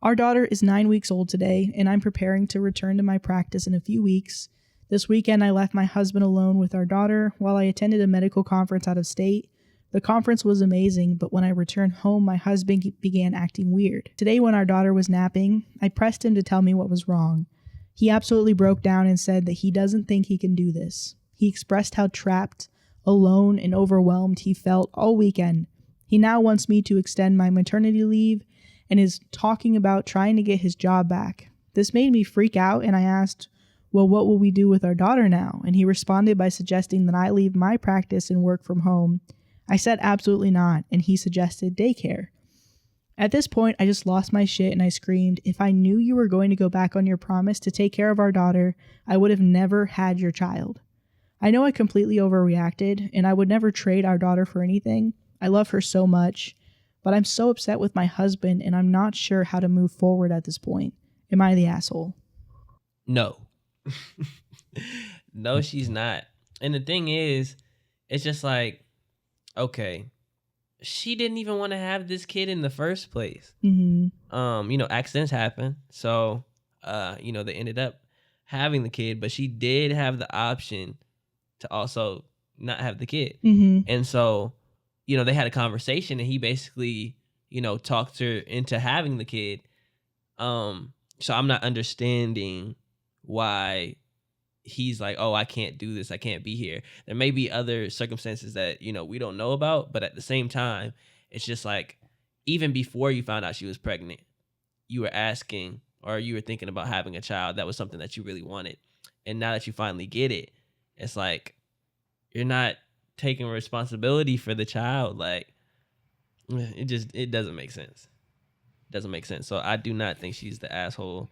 Our daughter is 9 weeks old today, and I'm preparing to return to my practice in a few weeks. This weekend, I left my husband alone with our daughter while I attended a medical conference out of state. The conference was amazing, but when I returned home, my husband began acting weird. Today, when our daughter was napping, I pressed him to tell me what was wrong. He absolutely broke down and said that he doesn't think he can do this. He expressed how trapped, alone, and overwhelmed he felt all weekend. He now wants me to extend my maternity leave and is talking about trying to get his job back. This made me freak out, and I asked, well, what will we do with our daughter now? And he responded by suggesting that I leave my practice and work from home. I said absolutely not, and he suggested daycare. At this point, I just lost my shit and I screamed, if I knew you were going to go back on your promise to take care of our daughter, I would have never had your child. I know I completely overreacted, and I would never trade our daughter for anything. I love her so much, but I'm so upset with my husband, and I'm not sure how to move forward at this point. Am I the asshole? No. No, she's not. And the thing is, it's just like, okay, she didn't even want to have this kid in the first place. Mm-hmm. Accidents happen. So, they ended up having the kid, but she did have the option to also not have the kid. Mm-hmm. And so, they had a conversation, and he basically, talked her into having the kid. So I'm not understanding why he's like, oh, I can't do this. I can't be here. There may be other circumstances that, we don't know about, but at the same time, it's just like, even before you found out she was pregnant, you were asking, or you were thinking about having a child. That was something that you really wanted. And now that you finally get it, it's like, you're not taking responsibility for the child. Like, it doesn't make sense. Doesn't make sense. So I do not think she's the asshole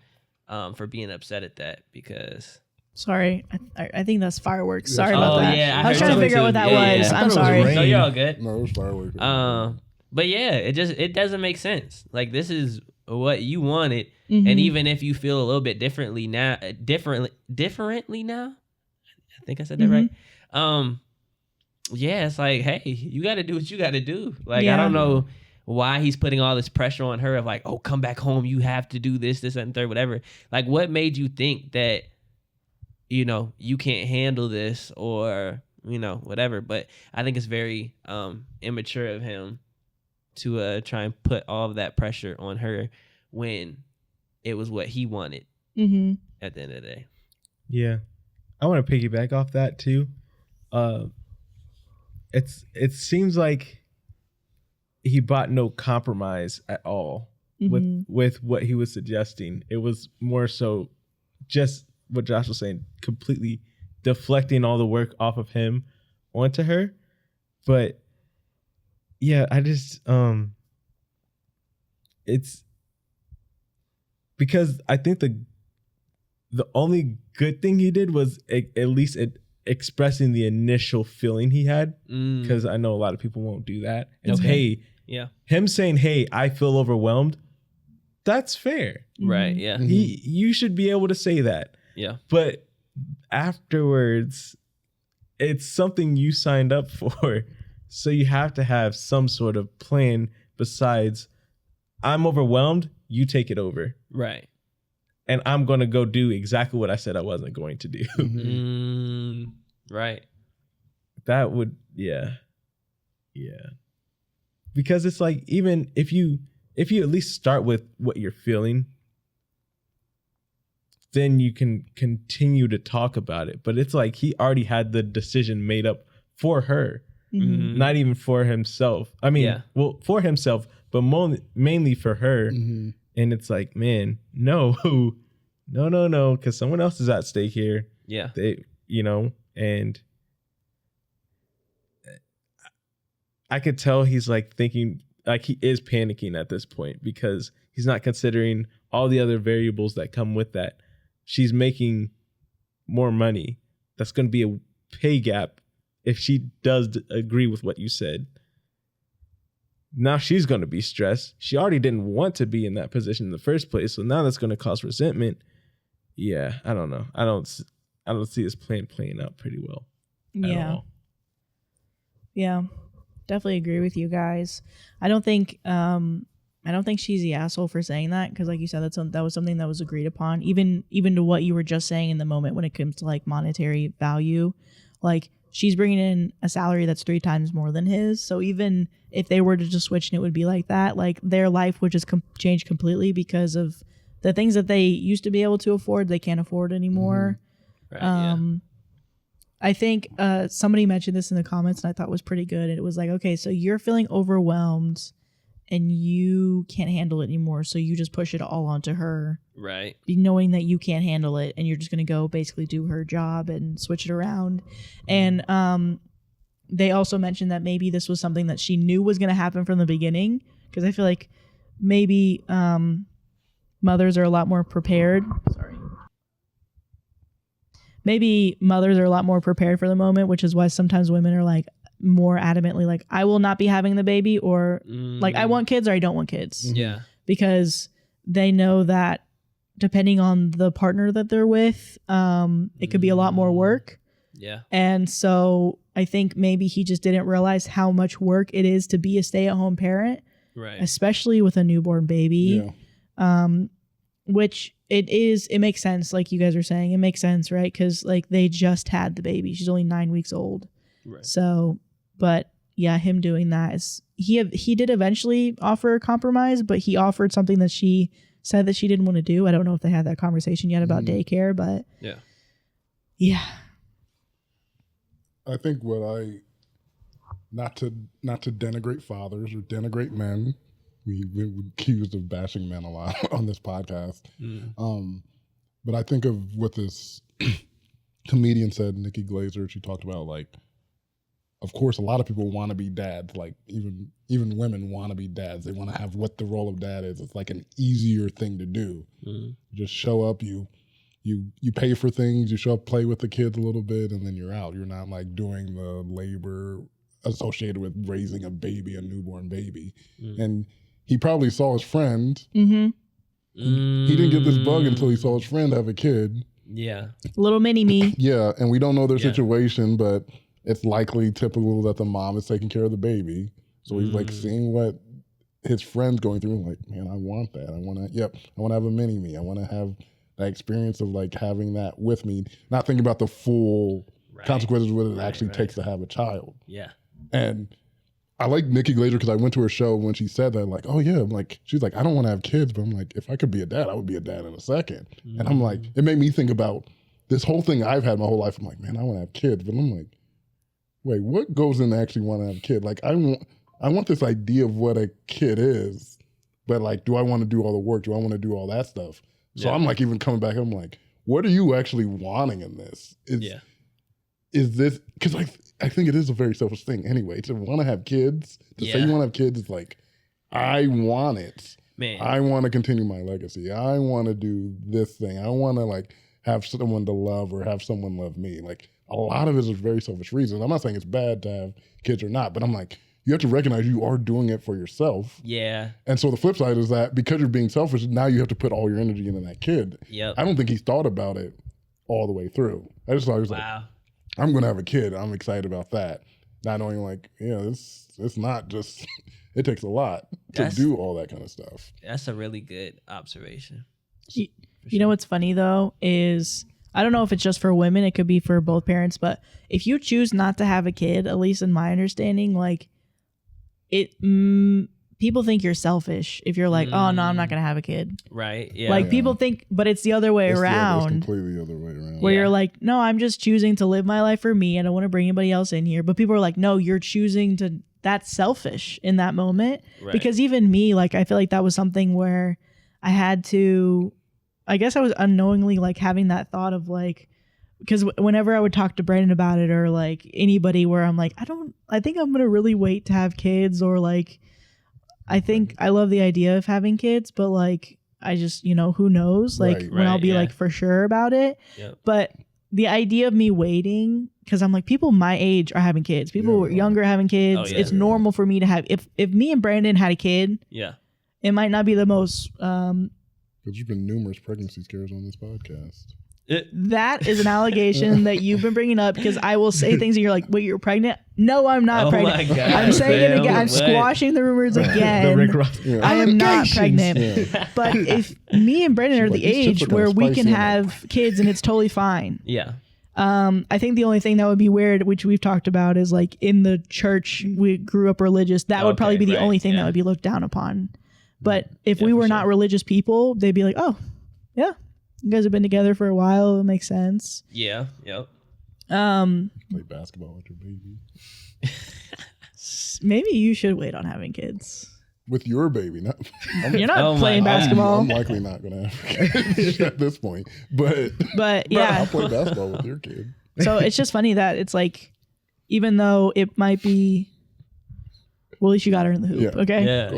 for being upset at that, because... Sorry, I think that's fireworks. Yeah, Sorry about that. Yeah, I was trying to figure out what that was. Yeah. I'm sorry. No, you're all good. No, it was fireworks. But yeah, it doesn't make sense. Like, this is what you wanted, Mm-hmm. and even if you feel a little bit differently now, I think I said that right. Yeah, it's like, hey, you got to do what you got to do. Like, I don't know why he's putting all this pressure on her of like, oh, come back home, you have to do this, that, and third, whatever. Like, what made you think that, you can't handle this, or, whatever. But I think it's very immature of him to try and put all of that pressure on her when it was what he wanted at the end of the day. Yeah. I want to piggyback off that too. It seems like he brought no compromise at all with what he was suggesting. It was more so just what Josh was saying, completely deflecting all the work off of him onto her. But yeah, I just it's because I think the only good thing he did was at least expressing the initial feeling he had, because I know a lot of people won't do that. And him saying, hey, I feel overwhelmed, that's fair. Right, yeah. You should be able to say that. Yeah. But afterwards, it's something you signed up for. So you have to have some sort of plan besides, I'm overwhelmed, you take it over. Right. And I'm going to go do exactly what I said I wasn't going to do. Right. that would, yeah. Because it's like, even if you at least start with what you're feeling, then you can continue to talk about it. But it's like he already had the decision made up for her, not even for himself. I mean, well, for himself, but mainly for her. And it's like, man, no, because someone else is at stake here. Yeah. They, and I could tell he's like thinking, like he is panicking at this point because he's not considering all the other variables that come with that. She's making more money. That's going to be a pay gap if she does agree with what you said. Now she's going to be stressed. She already didn't want to be in that position in the first place, so now that's going to cause resentment. Yeah, I don't know. I don't see this plan playing out pretty well. Yeah. Yeah. Definitely agree with you guys. I don't think she's the asshole for saying that, because like you said, that was something that was agreed upon. Even to what you were just saying in the moment when it comes to like monetary value, like she's bringing in a salary that's 3 times more than his. So even if they were to just switch and it would be like that, like their life would just change completely because of the things that they used to be able to afford, they can't afford anymore. Right, I think somebody mentioned this in the comments and I thought was pretty good. And it was like, okay, so you're feeling overwhelmed and you can't handle it anymore. So you just push it all onto her. Right. Knowing that you can't handle it and you're just going to go basically do her job and switch it around. And they also mentioned that maybe this was something that she knew was going to happen from the beginning. Because I feel like maybe mothers are a lot more prepared. Maybe mothers are a lot more prepared for the moment, which is why sometimes women are like more adamantly like, I will not be having the baby, or like I want kids or I don't want kids. Yeah. Because they know that depending on the partner that they're with, it could be a lot more work. Yeah. And so I think maybe he just didn't realize how much work it is to be a stay-at-home parent, right? Especially with a newborn baby. Yeah. Which it makes sense, like you guys are saying, it makes sense, right? Because like they just had the baby, she's only 9 weeks old, right? So, but yeah, him doing that is he did eventually offer a compromise, but he offered something that she said that she didn't want to do. I don't know if they had that conversation yet about daycare, but yeah. I think not to denigrate fathers or denigrate men. We've been accused of bashing men a lot on this podcast. But I think of what this comedian said, Nikki Glazer. She talked about, like, of course, a lot of people want to be dads. Like, even women want to be dads. They want to have what the role of dad is. It's like an easier thing to do. You just show up, you pay for things, you show up, play with the kids a little bit, and then you're out. You're not like doing the labor associated with raising a newborn baby. And he probably saw his friend. He didn't get this bug until he saw his friend have a kid. Yeah. Little mini me. Yeah, and we don't know their situation, but it's likely typical that the mom is taking care of the baby. So he's like seeing what his friend's going through and like, man, I want that. I want to have a mini me. I want to have that experience of like having that with me, not thinking about the full consequences of what it actually takes to have a child. Yeah. And I like Nikki Glazer because I went to her show when she said that, like, oh yeah, I'm like, she's like, I don't want to have kids, but I'm like, if I could be a dad, I would be a dad in a second. And I'm like, it made me think about this whole thing I've had my whole life. I'm like, man, I want to have kids, but I'm like, wait, what goes into actually want to have a kid? Like, I want this idea of what a kid is, but like, do I want to do all the work? Do I want to do all that stuff? So I'm like, even coming back, I'm like, what are you actually wanting in this? Is this, because I think it is a very selfish thing anyway. To want to have kids, to say you want to have kids is like, I want it. Man. I want to continue my legacy. I want to do this thing. I want to like have someone to love or have someone love me. Like a lot of it is very selfish reasons. I'm not saying it's bad to have kids or not, but I'm like, you have to recognize you are doing it for yourself. Yeah. And so the flip side is that because you're being selfish, now you have to put all your energy into that kid. Yep. I don't think he's thought about it all the way through. I just thought he was like, I'm going to have a kid. I'm excited about that. Not knowing like, it's not just, it takes a lot to do all that kind of stuff. That's a really good observation. You know what's funny though is I don't know if it's just for women, it could be for both parents, but if you choose not to have a kid, at least in my understanding, like people think you're selfish if you're like, oh no, I'm not gonna have a kid. Right. Yeah. Like people think, but it's the other way It's around. completely the other way around. Where you're like, no, I'm just choosing to live my life for me. I don't want to bring anybody else in here. But people are like, no, you're choosing to. That's selfish in that moment. Right. Because even me, like, I feel like that was something where I had to. I guess I was unknowingly like having that thought of like, because whenever I would talk to Brandon about it or like anybody where I'm like, I think I'm gonna really wait to have kids, or like, I think I love the idea of having kids, but like I just, who knows, like when I'll be like for sure about it. Yep. But the idea of me waiting, because I'm like, people my age are having kids, people younger having kids. Oh, yeah. It's normal for me to have. If me and Brandon had a kid, it might not be the most. There's been numerous pregnancy scares on this podcast. That is an allegation that you've been bringing up, because I will say things and you're like, wait, you're pregnant? No, I'm not pregnant. My God, I'm saying it again. I'm squashing the rumors again. The Rick Ross. I am not pregnant. But if me and Brandon are the age where we can have kids and it's totally fine. Yeah. I think the only thing that would be weird, which we've talked about, is like in the church, we grew up religious. That would probably be the only thing that would be looked down upon. But if we were not religious people, they'd be like, oh, yeah, you guys have been together for a while. It makes sense. Yeah. Yep. Play basketball with your baby. Maybe you should wait on having kids. With your baby. You're not playing basketball. I'm likely not going to have kids at this point. But yeah. I'll play basketball with your kid. So it's just funny that it's like, even though it might be, well, at least you got her in the hoop, okay?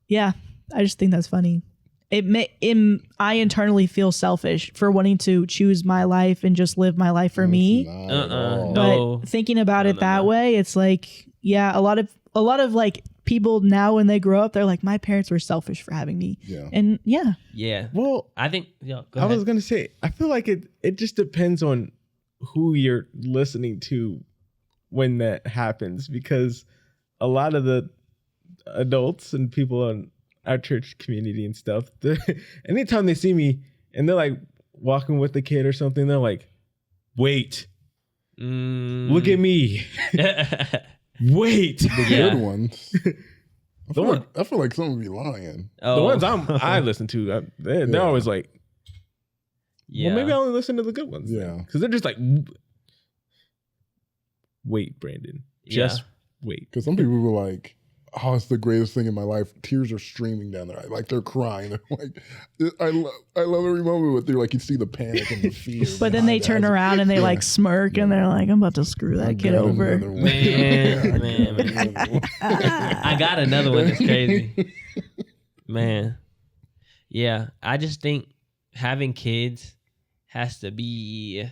Yeah. I just think that's funny. I internally feel selfish for wanting to choose my life and just live my life for me. But thinking about it that way, it's like, yeah, a lot of like people now when they grow up, they're like, my parents were selfish for having me. Yeah. And yeah. Yeah. Well, I think, go I ahead. was going to say, I feel like it just depends on who you're listening to when that happens, because a lot of the adults and people in our church community and stuff, anytime they see me and they're like walking with the kid or something, they're like, wait, look at me. Wait. The good ones. I feel like someone would be lying. The ones I listen to, they're always like, well, maybe I only listen to the good ones. Yeah. Because they're just like, wait, Brandon. Just wait. Because some people were like, oh, it's the greatest thing in my life. Tears are streaming down their eyes. Like they're crying. They're like, I love every moment with they're like, you see the panic and the fear. But then they turn around and they like smirk and they're like, I'm about to screw that kid over. Man. I got another one that's crazy. Man. Yeah. I just think having kids has to be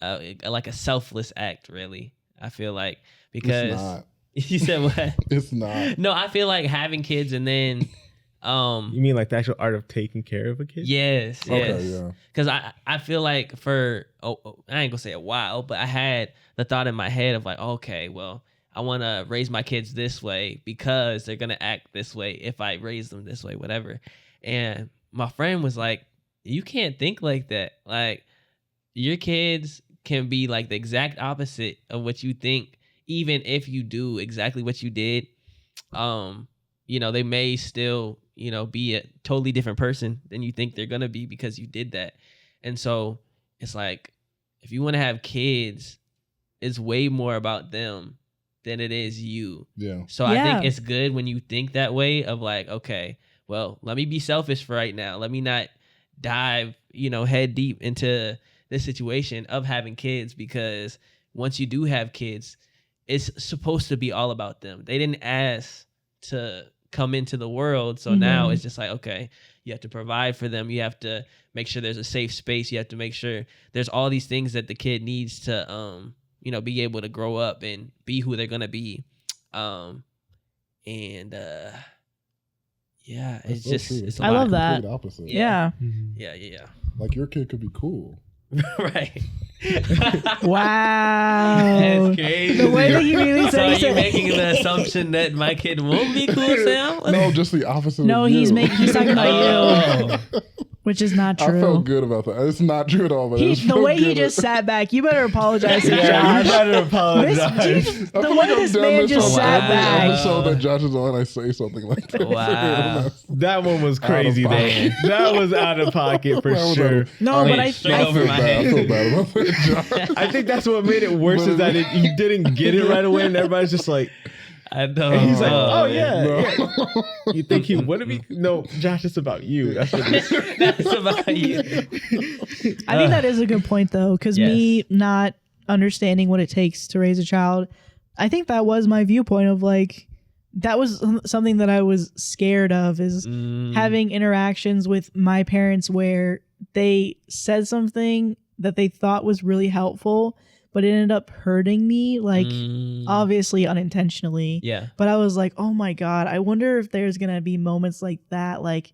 like a selfless act, really. I feel like, because it's not. You said what? It's not. No, I feel like having kids and then you mean like the actual art of taking care of a kid? Yes. Okay, yeah. Because I feel like for I ain't gonna say a while, but I had the thought in my head of like, okay, well, I want to raise my kids this way because they're gonna act this way if I raise them this way, whatever. And my friend was like, you can't think like that. Like, your kids can be like the exact opposite of what you think, even if you do exactly what you did. They may still, be a totally different person than you think they're gonna be because you did that. And so it's like, if you want to have kids, it's way more about them than it is you. Yeah. So I think it's good when you think that way of like, okay, well, let me be selfish for right now. Let me not dive, head deep into this situation of having kids, because once you do have kids, it's supposed to be all about them. They didn't ask to come into the world. So now it's just like, okay, you have to provide for them. You have to make sure there's a safe space. You have to make sure there's all these things that the kid needs to, be able to grow up and be who they're going to be. It's so just, true. it's a I lot. love that. Complete opposite. Yeah. Yeah. Like your kid could be cool. Right. Wow. That's crazy. The way that you really So said are it. you making the assumption that my kid won't be cool, Sam? No, just the opposite. No, of you. he's talking about you. Which is not true. I felt good about that. It's not true at all. But The way he just sat back, you better apologize to Yeah, you Josh. better apologize. The way this man just sat every back. episode that Josh is on, I say something like that. Wow. That one was crazy, though. pocket. That was out of pocket for That was sure. No, but straight I over my I head. feel bad about that, Josh. I think that's what made it worse is that he didn't get it right away, and everybody's just like, I know. and he's like, oh man. yeah, No. yeah. You think he would be? No, Josh, it's about you. That's what it is. That's about you. I think that is a good point though, because Yes. me not understanding what it takes to raise a child, I think that was my viewpoint of like, that was something that I was scared of is having interactions with my parents where they said something that they thought was really helpful, but it ended up hurting me, like obviously unintentionally. Yeah. But I was like, oh my God, I wonder if there's going to be moments like that. Like,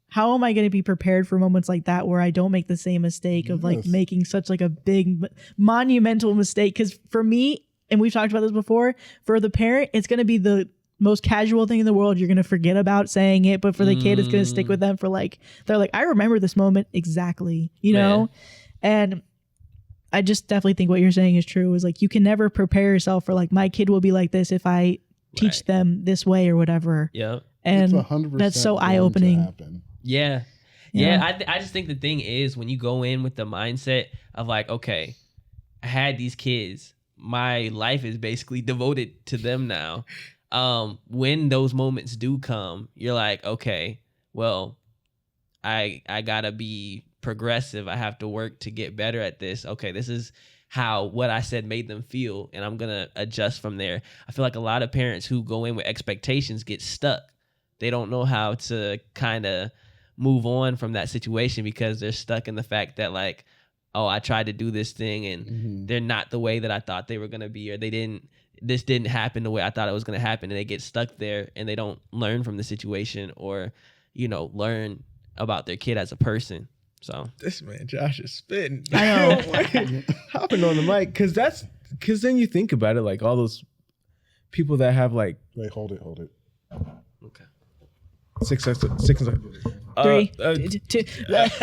how am I going to be prepared for moments like that where I don't make the same mistake of like Yes. making such like a big monumental mistake? Because for me, and we've talked about this before, for the parent, it's going to be the most casual thing in the world. You're going to forget about saying it. But for the kid, it's going to stick with them for like, they're like, I remember this moment exactly, you know? And I just definitely think what you're saying is true. Is like, you can never prepare yourself for like, my kid will be like this if I teach Right. them this way or whatever. Yep. And It's 100% that's so going to eye-opening. happen. Yeah. Yeah. Yeah. I just think the thing is when you go in with the mindset of like, okay, I had these kids. My life is basically devoted to them now. When those moments do come, you're like, okay, well, I gotta be progressive. I have to work to get better at this. Okay, this is how what I said made them feel, and I'm gonna adjust from there. I feel like a lot of parents who go in with expectations get stuck. They don't know how to kind of move on from that situation because they're stuck in the fact that like, oh, I tried to do this thing and they're not the way that I thought they were gonna be, or this didn't happen the way I thought it was gonna happen, and they get stuck there and they don't learn from the situation or, learn about their kid as a person. So This man, Josh, is spitting. I know. Hopping on the mic, because then you think about it, like all those people that have like Wait, hold it. okay. six and Three, two,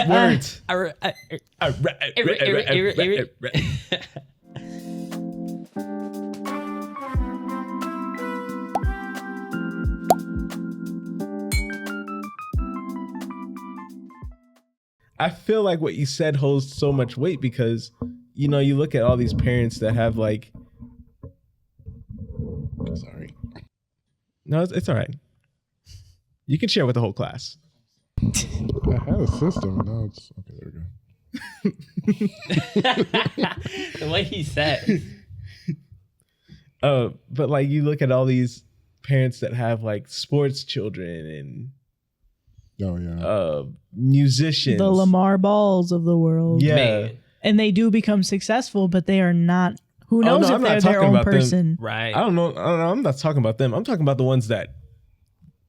words. I feel like what you said holds so much weight because, you look at all these parents that have like, Sorry. no, it's all right. You can share with the whole class. I had a system, and now it's okay. There we go. The way he said. But like you look at all these parents that have like sports children and Oh yeah. musicians. the Lamar Balls of the world. Yeah. Man. And they do become successful, but they are not. Who Oh, knows no, if I'm not they're their talking own about them. person? Right. I don't know. I'm not talking about them. I'm talking about the ones that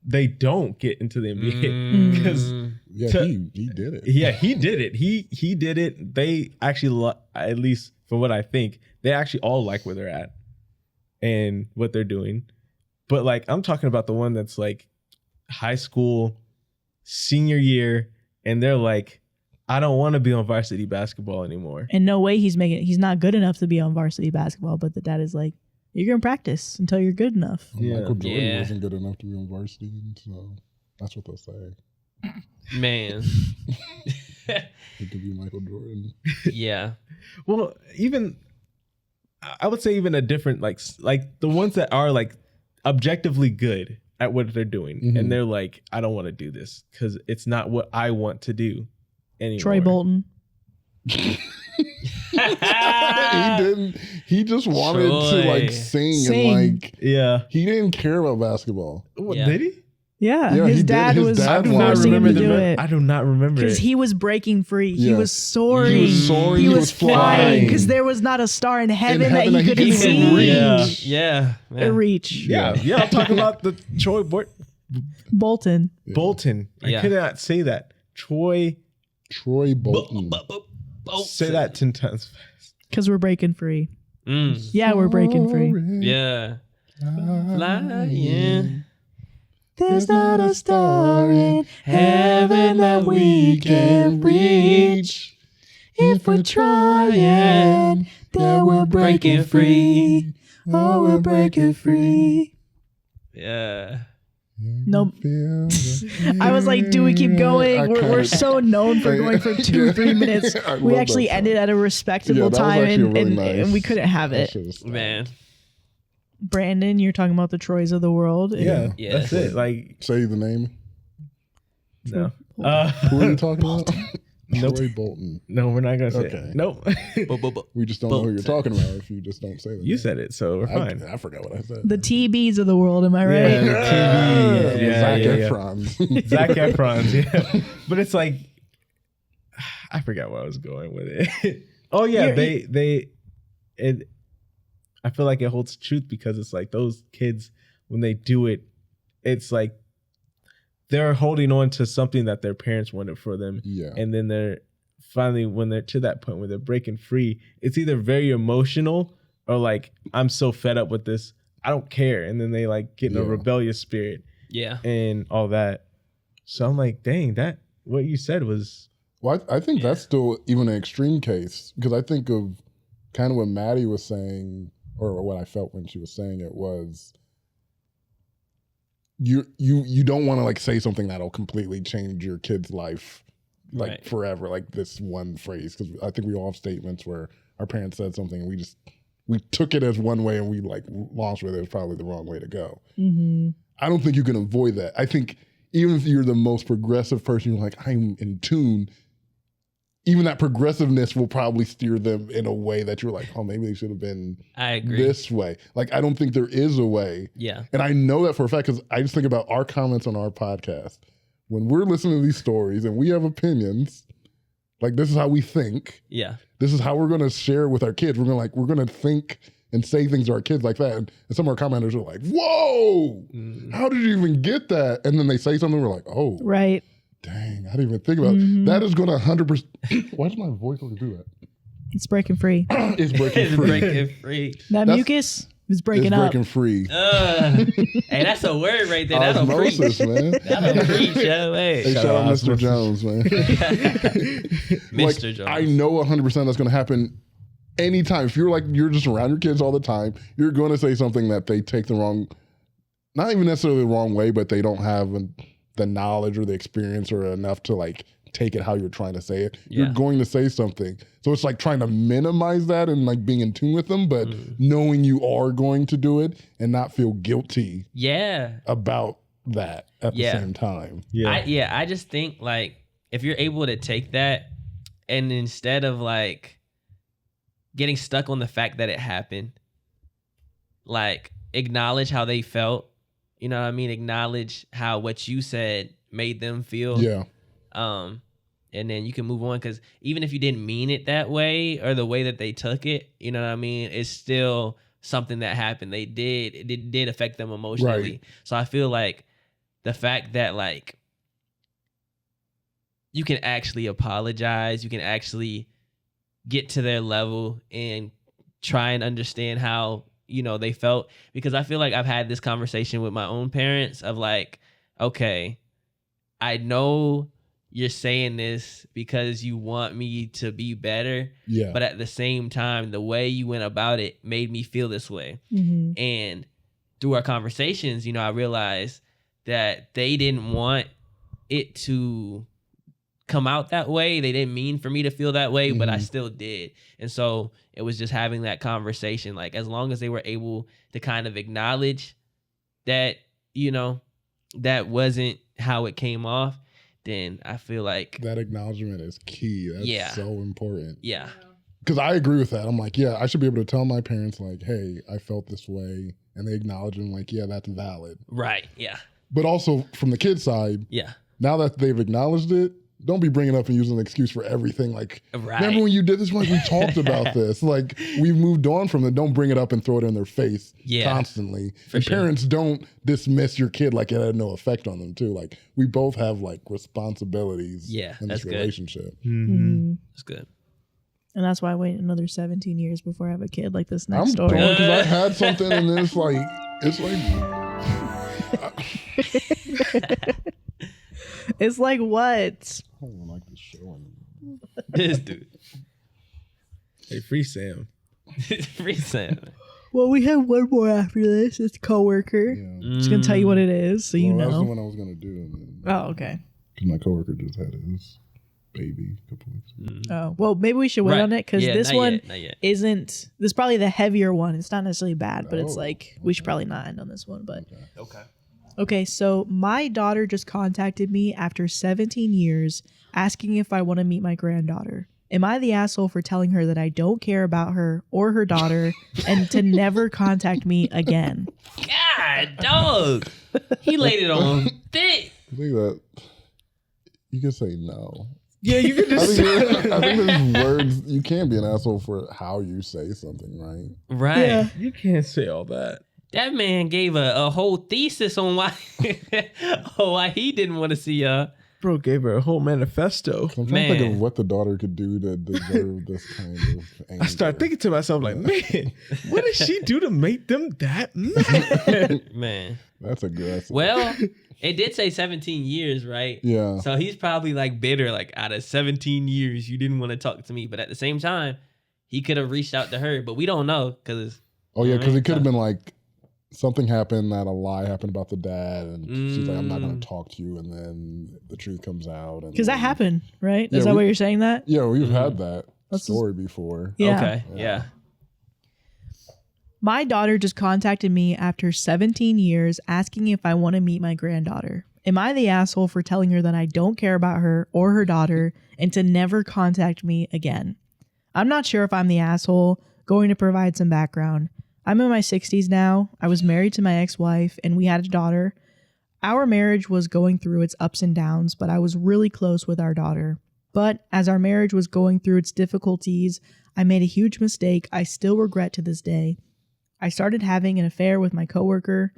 they don't get into the NBA because Yeah, to- he did it. yeah, he did it. He did it. They actually, at least for what I think, they actually all like where they're at and what they're doing. But like, I'm talking about the one that's like high school, senior year, and they're like, I don't want to be on varsity basketball anymore. And no way he's not good enough to be on varsity basketball. But the dad is like, you're gonna practice until you're good enough. Yeah. Michael Jordan Yeah. wasn't good enough to be on varsity, so that's what they'll say. Man. He could be Michael Jordan. Yeah. Well, I would say even a different like the ones that are like objectively good at what they're doing, Mhm. and they're like, I don't want to do this because it's not what I want to do anymore. Troy Bolton. He didn't. He just wanted to Troy. like sing Sing. and like Yeah. he didn't care about basketball. What, Yeah. did he? Yeah, Yeah, his he did. dad His was dad I do not forcing him remember to do the. it I do not remember because it. he was breaking free. He Yeah. was soaring. He was soaring. He was flying flying because there was not a star in heaven, heaven that he couldn't even see. reach. Yeah. Or reach. Yeah. I'm talking about the Troy Bolton. Bolton. Yeah. I could not say that. Troy. Troy Bolton. Say that 10 times fast. Because we're breaking free. Mm. Yeah, we're breaking free. Yeah. Flying. Flying. There's not a star in heaven that we can reach. If we're trying, then we're breaking free. Oh, we're breaking free. Yeah. Nope. I was like, do we keep going? We're so known for going for 2-3 minutes. We actually ended at a respectable time and we couldn't have it. Man. Brandon, you're talking about the Troys of the world. Yeah, that's it. Like, say the name. No. Who are you talking about? Nope. Troy Bolton. No, we're not gonna say Okay. it. Nope. We just don't know who you're talking about if you just don't say that. You said it, so we're fine. I forgot what I said. The TBs of the world, am I right? Yeah, the TV. Zac Yeah. Efron's. Zac Efron's, yeah. But it's like, I forgot where I was going with it. Oh yeah, I feel like it holds truth because it's like those kids, when they do it, it's like they're holding on to something that their parents wanted for them. Yeah. And then they're finally, when they're to that point where they're breaking free, it's either very emotional or like, I'm so fed up with this, I don't care. And then they like get in a rebellious spirit. Yeah. And all that. So I'm like, dang, that what you said was. Well, I think that's still even an extreme case because I think of kind of what Madi was saying, or what I felt when she was saying it was, you don't want to like say something that'll completely change your kid's life like forever, like this one phrase, because I think we all have statements where our parents said something and we took it as one way and we like launched with it was probably the wrong way to go. Mm-hmm. I don't think you can avoid that. I think even if you're the most progressive person, you're like, I'm in tune, even that progressiveness will probably steer them in a way that you're like, oh, maybe they should have been this way. Like, I don't think there is a way. Yeah. And I know that for a fact because I just think about our comments on our podcast. When we're listening to these stories and we have opinions, like this is how we think. Yeah. This is how we're going to share with our kids. We're going to think and say things to our kids like that. And some of our commenters are like, whoa, how did you even get that? And then they say something, we're like, oh. Right. Dang, I didn't even think about it. That is going to 100%. Why does my voice always do that? It's breaking free. It's breaking free. Breaking free. That mucus is breaking up. It's breaking free. Hey, that's a word right there. That'll preach. Osmosis, man. That'll preach. Hey, shout out Mr. Jones, man. Mr. Jones. I know 100% that's going to happen anytime. If you're just around your kids all the time, you're going to say something that they take the wrong, not even necessarily the wrong way, but they don't have the knowledge or the experience or enough to like take it how you're trying to say it. You're going to say something. So it's like trying to minimize that and like being in tune with them, but knowing you are going to do it and not feel guilty about that at the same time. I just think like if you're able to take that and instead of like getting stuck on the fact that it happened, like acknowledge how they felt. You know what I mean? Acknowledge how what you said made them feel. Yeah. And then you can move on because even if you didn't mean it that way or the way that they took it, you know what I mean? It's still something that happened. It did affect them emotionally. Right. So I feel like the fact that like you can actually apologize, you can actually get to their level and try and understand how they felt, because I feel like I've had this conversation with my own parents of like, okay, I know you're saying this because you want me to be better, but at the same time, the way you went about it made me feel this way. Mm-hmm. And through our conversations, I realized that they didn't want it to come out that way. They didn't mean for me to feel that way, but I still did. And so it was just having that conversation. Like, as long as they were able to kind of acknowledge that, that wasn't how it came off, then I feel like that acknowledgement is key. That's so important. Yeah. Because I agree with that. I'm like, I should be able to tell my parents like, hey, I felt this way. And they acknowledge it and like, that's valid. Right. Yeah. But also from the kid's side, now that they've acknowledged it, don't be bringing up and using an excuse for everything. Like, remember when you did this? Like, we talked about this. Like, we've moved on from it. Don't bring it up and throw it in their face constantly. And parents, don't dismiss your kid like it had no effect on them too. Like, we both have like responsibilities in this relationship. Mm-hmm. That's good. And that's why I wait another 17 years before I have a kid like this next story. I'm torn because I had something and then it's like It's like what? I don't even like this show anymore. This dude. Hey, free Sam. Free Sam. Well, we have one more after this. It's Coworker. Yeah. Just gonna tell you what it is, so you That was the know. one I was gonna do. And then, Oh, okay. because my coworker just had his baby a couple weeks ago. Oh, well, maybe we should wait Right. on it because Yeah, this not one yet, not yet. isn't. This is probably the heavier one. It's not necessarily bad, but it's Oh, like we should probably not end on this one. But Okay. okay, so my daughter just contacted me after 17 years asking if I want to meet my granddaughter. Am I the asshole for telling her that I don't care about her or her daughter and to never contact me again? God, dog. He laid it on thick. I think that you can say no. Yeah, you could I just. think there's words you can't be an asshole for how you say something, right? Right. Yeah. You can't say all that. That man gave a whole thesis on why why he didn't want to see Bro gave her a whole manifesto. I'm trying to Man. think of what the daughter could do to deserve this kind of anger. I start thinking to myself, like, man, what did she do to make them that mad? man. That's aggressive. Well, it did say 17 years, right? Yeah. So he's probably like bitter, like out of 17 years, you didn't want to talk to me. But at the same time, he could have reached out to her, but we don't know because. Oh yeah, because it could have been like something happened that a lie happened about the dad, and she's like, "I'm not going to talk to you," and then the truth comes out. Because that then- happened, right? Yeah, Is that we- what you're saying? That Yeah, we've had that Let's story before. yeah. Okay. Yeah. My daughter just contacted me after 17 years asking if I want to meet my granddaughter. Am I the asshole for telling her that I don't care about her or her daughter and to never contact me again? I'm not sure if I'm the asshole. Going to provide some background. I'm in my 60s now. I was married to my ex-wife and we had a daughter. Our marriage was going through its ups and downs, but I was really close with our daughter. But as our marriage was going through its difficulties, I made a huge mistake I still regret to this day. I started having an affair with my coworker.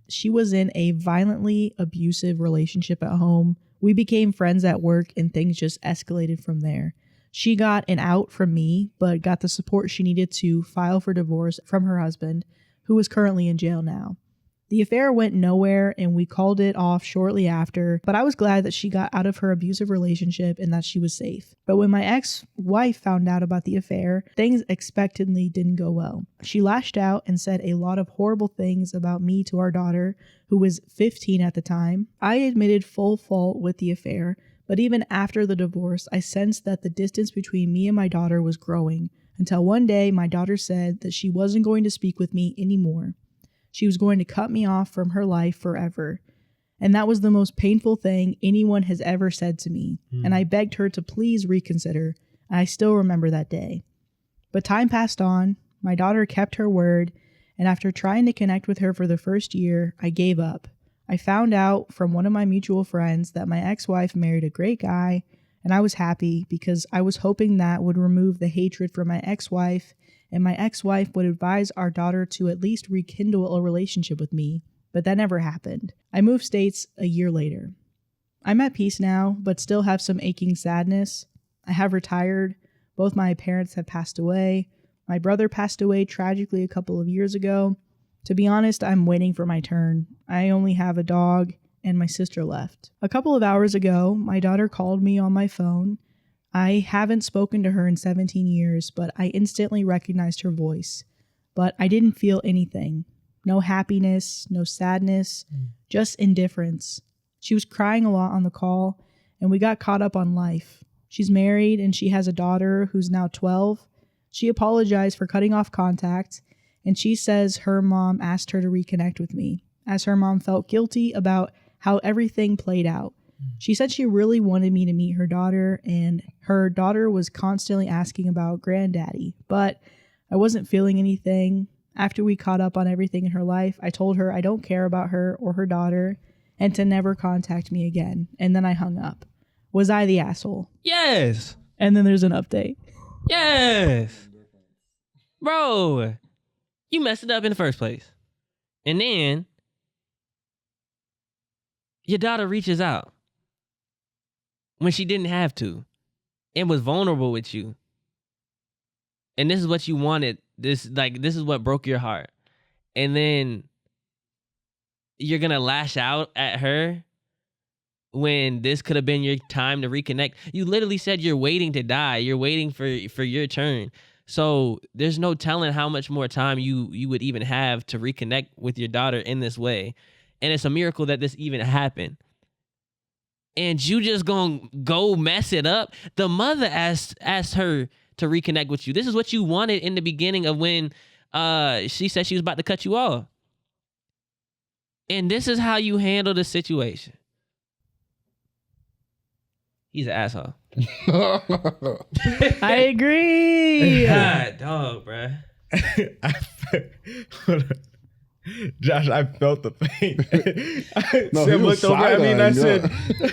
She was in a violently abusive relationship at home. We became friends at work and things just escalated from there. She got an out from me, but got the support she needed to file for divorce from her husband, who is currently in jail now. The affair went nowhere and we called it off shortly after, but I was glad that she got out of her abusive relationship and that she was safe. But when my ex-wife found out about the affair, things expectedly didn't go well. She lashed out and said a lot of horrible things about me to our daughter, who was 15 at the time. I admitted full fault with the affair, but even after the divorce, I sensed that the distance between me and my daughter was growing, until one day my daughter said that she wasn't going to speak with me anymore. She was going to cut me off from her life forever. And that was the most painful thing anyone has ever said to me. And I begged her to please reconsider. And I still remember that day. But time passed on. My daughter kept her word. And after trying to connect with her for the first year, I gave up. I found out from one of my mutual friends that my ex-wife married a great guy. And I was happy because I was hoping that would remove the hatred from my ex-wife, and my ex-wife would advise our daughter to at least rekindle a relationship with me, but that never happened. I moved states a year later. I'm at peace now, but still have some aching sadness. I have retired. Both my parents have passed away. My brother passed away tragically a couple of years ago. To be honest, I'm waiting for my turn. I only have a dog and my sister left. A couple of hours ago, my daughter called me on my phone. I haven't spoken to her in 17 years, but I instantly recognized her voice. But I didn't feel anything. No happiness, no sadness, just indifference. She was crying a lot on the call, and we got caught up on life. She's married, and she has a daughter who's now 12. She apologized for cutting off contact, and she says her mom asked her to reconnect with me, as her mom felt guilty about how everything played out. She said she really wanted me to meet her daughter, and her daughter was constantly asking about granddaddy, but I wasn't feeling anything. After we caught up on everything in her life, I told her I don't care about her or her daughter and to never contact me again, and then I hung up. Was I the asshole? Yes. And then there's an update. Yes. Bro, you messed it up in the first place. And then your daughter reaches out when she didn't have to and was vulnerable with you. And this is what you wanted. This is what broke your heart. And then you're gonna lash out at her when this could have been your time to reconnect. You literally said you're waiting to die. You're waiting for your turn. So there's no telling how much more time you would even have to reconnect with your daughter in this way. And it's a miracle that this even happened. And you just gonna go mess it up. The mother asked her to reconnect with you. This is what you wanted in the beginning of when she said she was about to cut you off. And this is how you handle the situation. He's an asshole. I agree. God, dog, bruh. Josh, I felt the pain. No, Sam looked over at me and I said,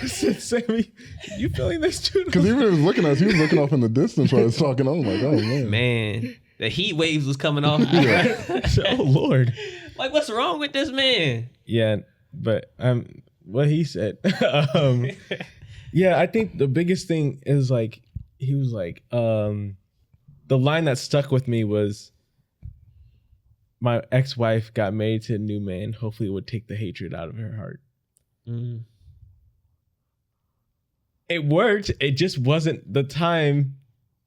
side-eyeing, Sammy, you feeling this too? Because even if he was looking at us, he was looking off in the distance while I was talking. I'm like, oh man. Man, the heat waves was coming off. Oh, Lord. Like, what's wrong with this man? Yeah, but what he said. Yeah, I think the biggest thing is like, he was like, the line that stuck with me was, my ex-wife got married to a new man. Hopefully it would take the hatred out of her heart. Mm. It worked. It just wasn't the time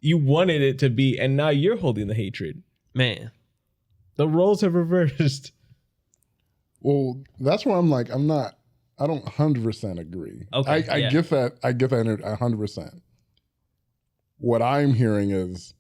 you wanted it to be. And now you're holding the hatred. Man. The roles have reversed. Well, that's where I'm like, I don't 100% agree. Okay, I get that 100%. What I'm hearing is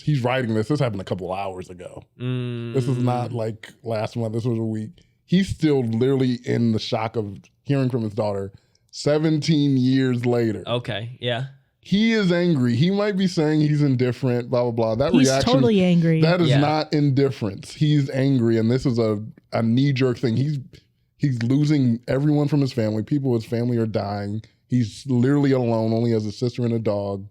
he's writing this happened a couple hours ago. This is not like last month. This was a week. He's still literally in the shock of hearing from his daughter 17 years later. Okay, yeah. He is angry. He might be saying he's indifferent, blah, blah, blah. He's totally angry. That is not indifference. He's angry, and this is a knee-jerk thing. He's losing everyone from his family. People in his family are dying. He's literally alone, only has a sister and a dog.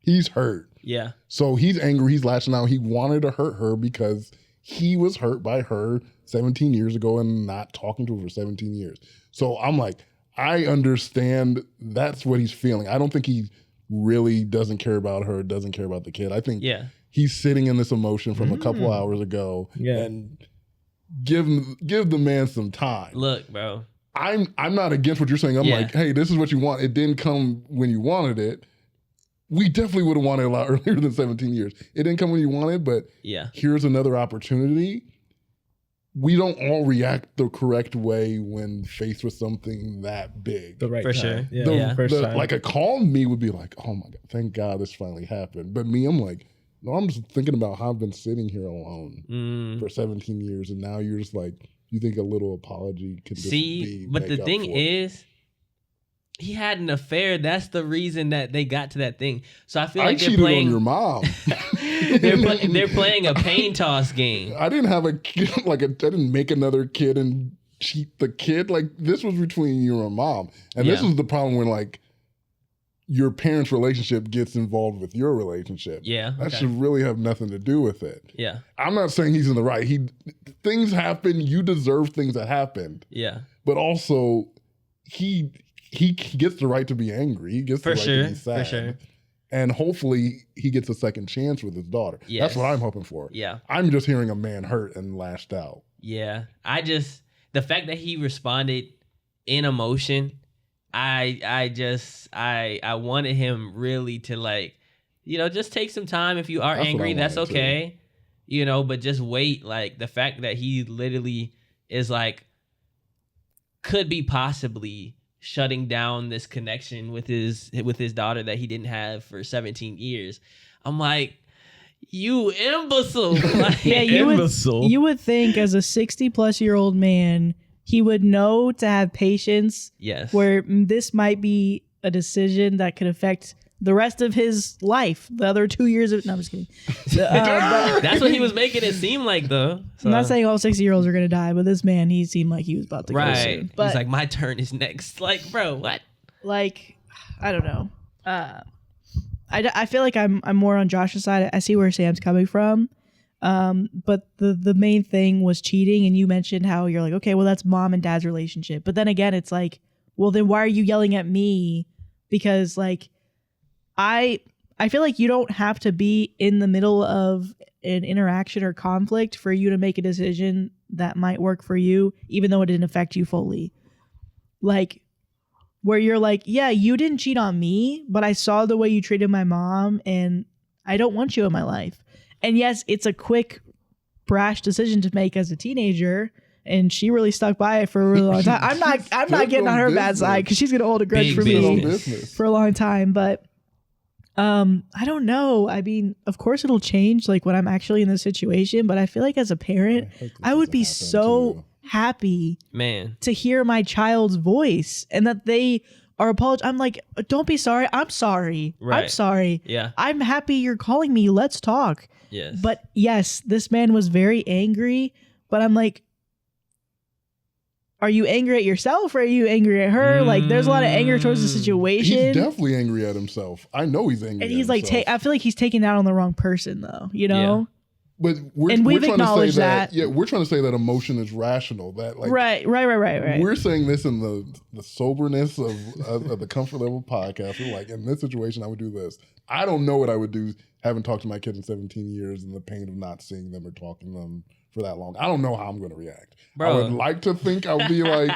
He's hurt. Yeah. So he's angry. He's lashing out. He wanted to hurt her because he was hurt by her 17 years ago and not talking to her for 17 years. So I'm like, I understand that's what he's feeling. I don't think he really doesn't care about her, doesn't care about the kid. I think he's sitting in this emotion from a couple hours ago and give the man some time. Look, bro. I'm not against what you're saying. I'm like, hey, this is what you want. It didn't come when you wanted it. We definitely would have wanted it a lot earlier than 17 years. It didn't come when you wanted, but here's another opportunity. We don't all react the correct way when faced with something that big. The right For time. sure. First time. Like a calm me would be like, oh my God, thank God this finally happened. But me, I'm like, no, I'm just thinking about how I've been sitting here alone for 17 years. And now you're just like, you think a little apology can just be but the thing is, he had an affair. That's the reason that they got to that thing. So I feel like they're playing on your mom. they're playing a pain toss game. I didn't have a kid. I didn't make another kid and cheat the kid. Like, this was between you and your mom, and this is the problem when like your parents' relationship gets involved with your relationship. Yeah, that should really have nothing to do with it. Yeah, I'm not saying he's in the right. Things happen. You deserve things that happened. Yeah, but also he gets the right to be angry. He gets the right to be sad. For sure. And hopefully he gets a second chance with his daughter. Yes. That's what I'm hoping for. Yeah. I'm just hearing a man hurt and lashed out. Yeah. The fact that he responded in emotion, I wanted him really to like, just take some time. If you are angry, that's okay. But just wait. Like, the fact that he literally is like, could be possibly shutting down this connection with his daughter that he didn't have for 17 years. I'm like, you imbecile. Like, you would think as a 60-plus-year-old man, he would know to have patience. Yes. Where this might be a decision that could affect the rest of his life, the other 2 years of... No, I'm just kidding. That's what he was making it seem like, though. So. I'm not saying all 60-year-olds are going to die, but this man, he seemed like he was about to go soon. But he's like, my turn is next. Like, bro, what? Like, I don't know. I feel like I'm more on Josh's side. I see where Sam's coming from. But the main thing was cheating, and you mentioned how you're like, okay, well, that's mom and dad's relationship. But then again, it's like, well, then why are you yelling at me? Because, like, I I feel like you don't have to be in the middle of an interaction or conflict for you to make a decision that might work for you, even though it didn't affect you fully. Like, where you're like, yeah, you didn't cheat on me, but I saw the way you treated my mom and I don't want you in my life. And yes, it's a quick, brash decision to make as a teenager. And she really stuck by it for a really long time. I'm not getting on her bad side because she's gonna hold a grudge for me for a long time. But I don't know. I mean, of course it'll change like when I'm actually in the situation. But I feel like as a parent, I would be so happy, man, to hear my child's voice and that they are apologizing. I'm like, don't be sorry. I'm sorry. Right. I'm sorry. Yeah. I'm happy you're calling me. Let's talk. Yes. But yes, this man was very angry. But I'm like, are you angry at yourself or are you angry at her? Like, there's a lot of anger towards the situation. He's definitely angry at himself. I know he's angry. And he's at like, himself. I feel like he's taking out on the wrong person, though. You know? But we're we've trying to say acknowledged that. that. Yeah, we're trying to say that emotion is rational. That like Right. We're saying this in the soberness of the comfort level podcast. We're like, in this situation, I would do this. I don't know what I would do. Haven't talked to my kids in 17 years, and the pain of not seeing them or talking to them for that long. I don't know how I'm going to react. Bro. I would like to think I'll be like,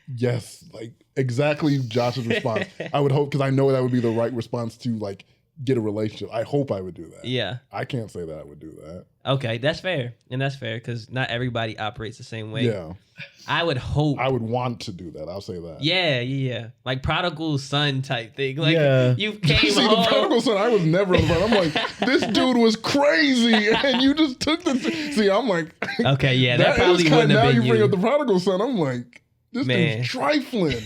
yes, like exactly Josh's response. I would hope, because I know that would be the right response to like get a relationship. I hope I would do that. Yeah. I can't say that I would do that. Okay, that's fair. And that's fair because not everybody operates the same way. Yeah. I would hope. I would want to do that. I'll say that. Yeah. Like prodigal son type thing. Like you came See, home. the prodigal son, I was never on the front. I'm like, this dude was crazy, and you just took this. See, I'm like, okay, yeah, that probably wouldn't have been you bring up the prodigal son. I'm like, this dude's trifling.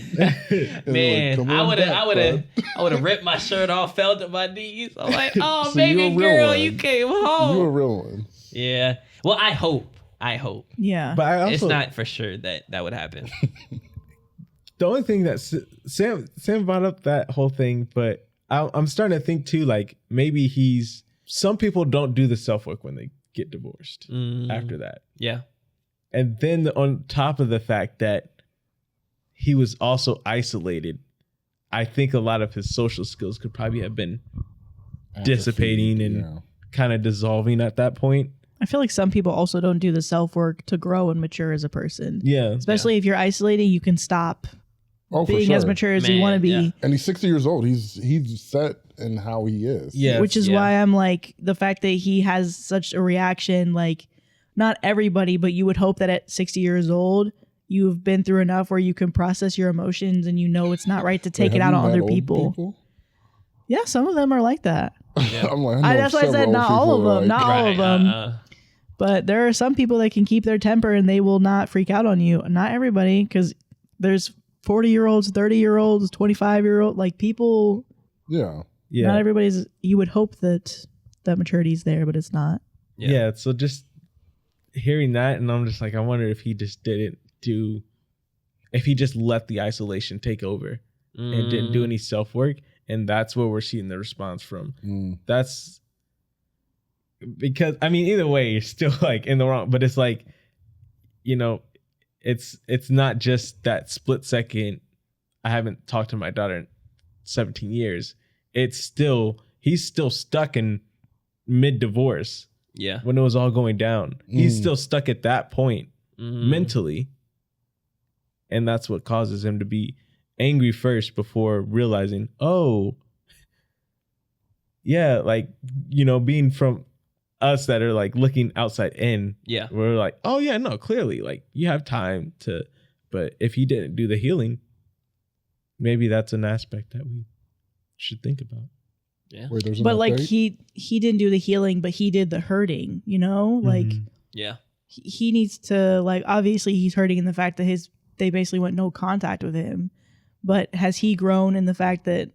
Man, like, I would have ripped my shirt off, fell to my knees. I'm like, oh, So baby girl, you came home. You a real one. Yeah. Well, I hope. Yeah. But I also, it's not for sure that would happen. the only thing that Sam brought up that whole thing, but I'm starting to think too, like maybe some people don't do the self work when they get divorced after that. Yeah. And then on top of the fact that he was also isolated, I think a lot of his social skills could probably have been dissipating and kind of dissolving at that point. I feel like some people also don't do the self-work to grow and mature as a person. Yeah. Especially if you're isolating, you can stop being as mature as you want to be. Yeah. And he's 60 years old. He's set in how he is. Yeah. Which is why I'm like, the fact that he has such a reaction, like not everybody, but you would hope that at 60 years old, you've been through enough where you can process your emotions and you know it's not right to take it out on other people. Yeah, some of them are like that. Yeah. I'm like, that's why I said not all of them. Not all of them. But there are some people that can keep their temper and they will not freak out on you. Not everybody, because there's 40-year-olds, 30-year-olds, 25-year-olds, like people. Yeah. Not everybody's. You would hope that maturity is there, but it's not. Yeah. So just hearing that, and I'm just like, I wonder if he just if he just let the isolation take over and didn't do any self work, and that's where we're seeing the response from. That's because, I mean, either way, you're still like in the wrong, but it's like, you know, it's not just that split second. I haven't talked to my daughter in 17 years. He's still stuck in mid-divorce. Yeah. When it was all going down. He's still stuck at that point mentally. And that's what causes him to be angry first before realizing, oh, yeah, like, you know, being from us that are like looking outside in. Yeah. We're like, oh, yeah, no, clearly, like you have time to. But if he didn't do the healing, maybe that's an aspect that we should think about. Yeah. Wait, but like he didn't do the healing, but he did the hurting, you know? Like yeah. He needs to, like, obviously he's hurting in the fact that they basically went no contact with him. But has he grown in the fact that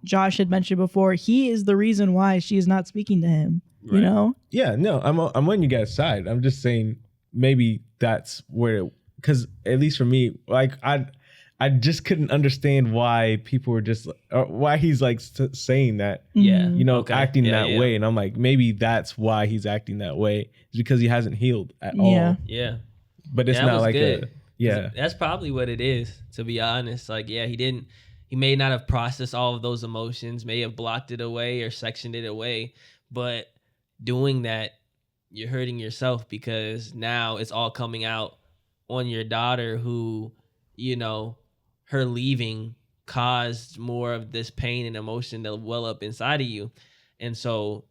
Josh had mentioned before, he is the reason why she is not speaking to him, you know? Yeah, no, I'm on you guys' side. I'm just saying maybe that's where, because at least for me, like I just couldn't understand why people were just, or why he's like saying that, you know, acting that way. And I'm like, maybe that's why he's acting that way, is because he hasn't healed at all. Yeah. But it's not like that's probably what it is, to be honest. Like, yeah, he didn't he may not have processed all of those emotions, may have blocked it away or sectioned it away, but doing that, you're hurting yourself because now it's all coming out on your daughter who, you know, her leaving caused more of this pain and emotion to well up inside of you. And so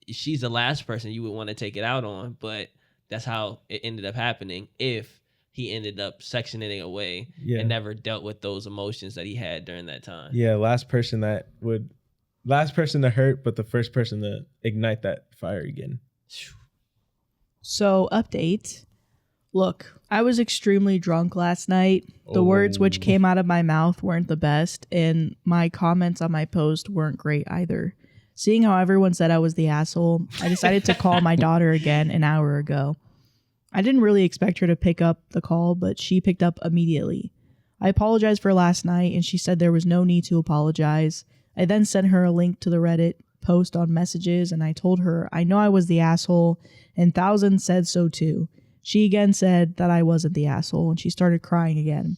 she's the last person you would want to take it out on, but that's how it ended up happening if he ended up sectioning it away and never dealt with those emotions that he had during that time. Yeah, last person to hurt, but the first person to ignite that fire again. So, update. Look, I was extremely drunk last night. The words which came out of my mouth weren't the best, and my comments on my post weren't great either. Seeing how everyone said I was the asshole, I decided to call my daughter again an hour ago. I didn't really expect her to pick up the call, but she picked up immediately. I apologized for last night, and she said there was no need to apologize. I then sent her a link to the Reddit post on messages, and I told her I know I was the asshole, and thousands said so too. She again said that I wasn't the asshole, and she started crying again.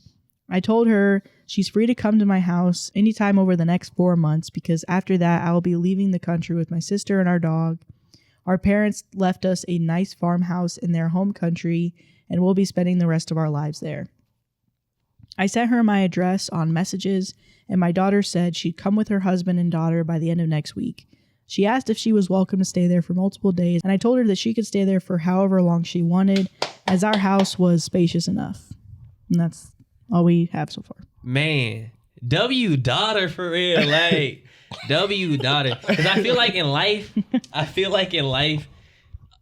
I told her she's free to come to my house anytime over the next 4 months, because after that I will be leaving the country with my sister and our dog. Our parents left us a nice farmhouse in their home country, and we'll be spending the rest of our lives there. I sent her my address on messages, and my daughter said she'd come with her husband and daughter by the end of next week. She asked if she was welcome to stay there for multiple days, and I told her that she could stay there for however long she wanted, as our house was spacious enough. And that's all we have so far. Man, daughter for real, like daughter. Because I feel like in life,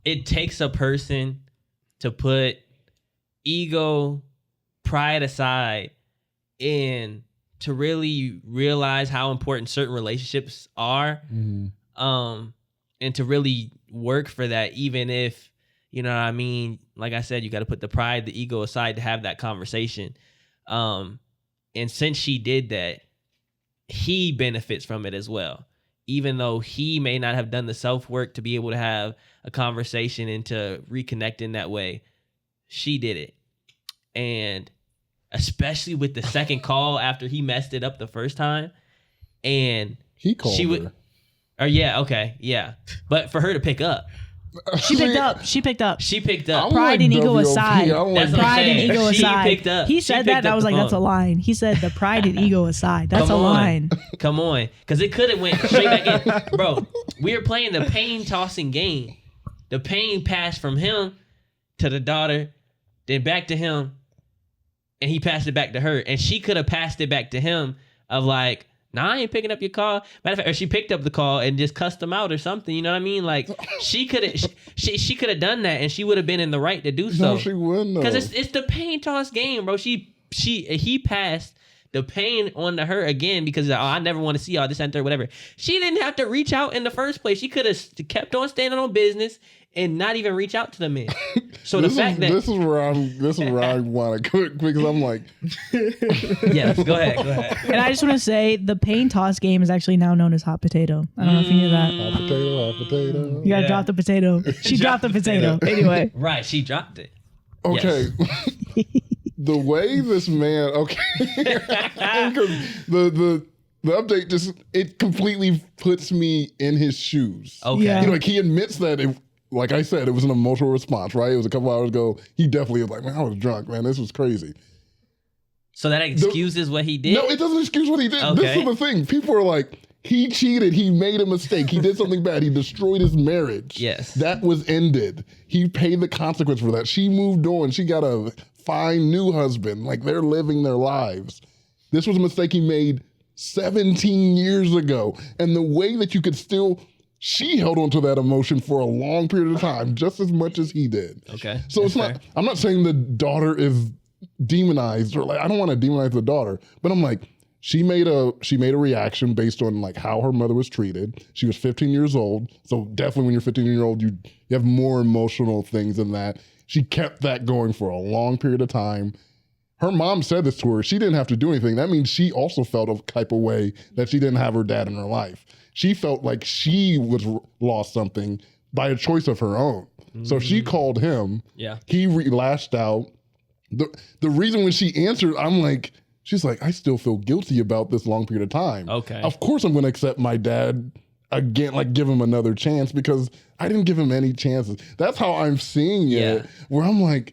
it takes a person to put ego, pride aside, and to really realize how important certain relationships are. And to really work for that, even if, you know what I mean? Like I said, you got to put the pride, the ego aside to have that conversation. And since she did that, he benefits from it as well. Even though he may not have done the self-work to be able to have a conversation and to reconnect in that way, she did it. And especially with the second call after he messed it up the first time. And he called her. But for her to pick up. She picked up. Pride and ego aside. Pride and ego aside. Picked up. He said that, and I was like, that's a line. He said the pride and ego aside. That's a line. Come on. Because it could have went straight back in. Bro, we were playing the pain tossing game. The pain passed from him to the daughter, then back to him, and he passed it back to her. And she could have passed it back to him of like, nah, I ain't picking up your call. Matter of fact, or she picked up the call and just cussed him out or something. You know what I mean? Like she could have done that, and she would have been in the right to do so. No, she wouldn't. Because it's the pain toss game, bro. He passed the pain on to her again because I never want to see all this and whatever. She didn't have to reach out in the first place. She could have kept on standing on business and not even reach out to the man. So this is where I want to cook because I'm like, yes, go ahead. And I just want to say the pain toss game is actually now known as hot potato. I don't know if you knew that. Hot potato. You gotta drop the potato. She dropped the potato. Anyway, right? She dropped it. Okay. Yes. The way this man, the update just it completely puts me in his shoes. Okay, yeah. Like he admits that like I said, it was an emotional response, right? It was a couple hours ago. He definitely was like, man, I was drunk, man. This was crazy. So that excuses what he did? No, it doesn't excuse what he did. Okay. This is the thing. People are like, he cheated. He made a mistake. He did something bad. He destroyed his marriage. Yes. That was ended. He paid the consequence for that. She moved on. She got a fine new husband. Like they're living their lives. This was a mistake he made 17 years ago. And the way that you could still... She held on to that emotion for a long period of time, just as much as he did. Okay. So it's not, I'm not saying the daughter is demonized or like, I don't want to demonize the daughter, but I'm like, she made a reaction based on like how her mother was treated. She was 15 years old. So definitely when you're 15-year-old, you have more emotional things than that. She kept that going for a long period of time. Her mom said this to her. She didn't have to do anything. That means she also felt a type of way that she didn't have her dad in her life. She felt like she was lost something by a choice of her own. So she called him. Yeah. He lashed out. The reason when she answered, I'm like, She's like, I still feel guilty about this long period of time. Okay. Of course I'm going to accept my dad again, like give him another chance because I didn't give him any chances. That's how I'm seeing it, where I'm like,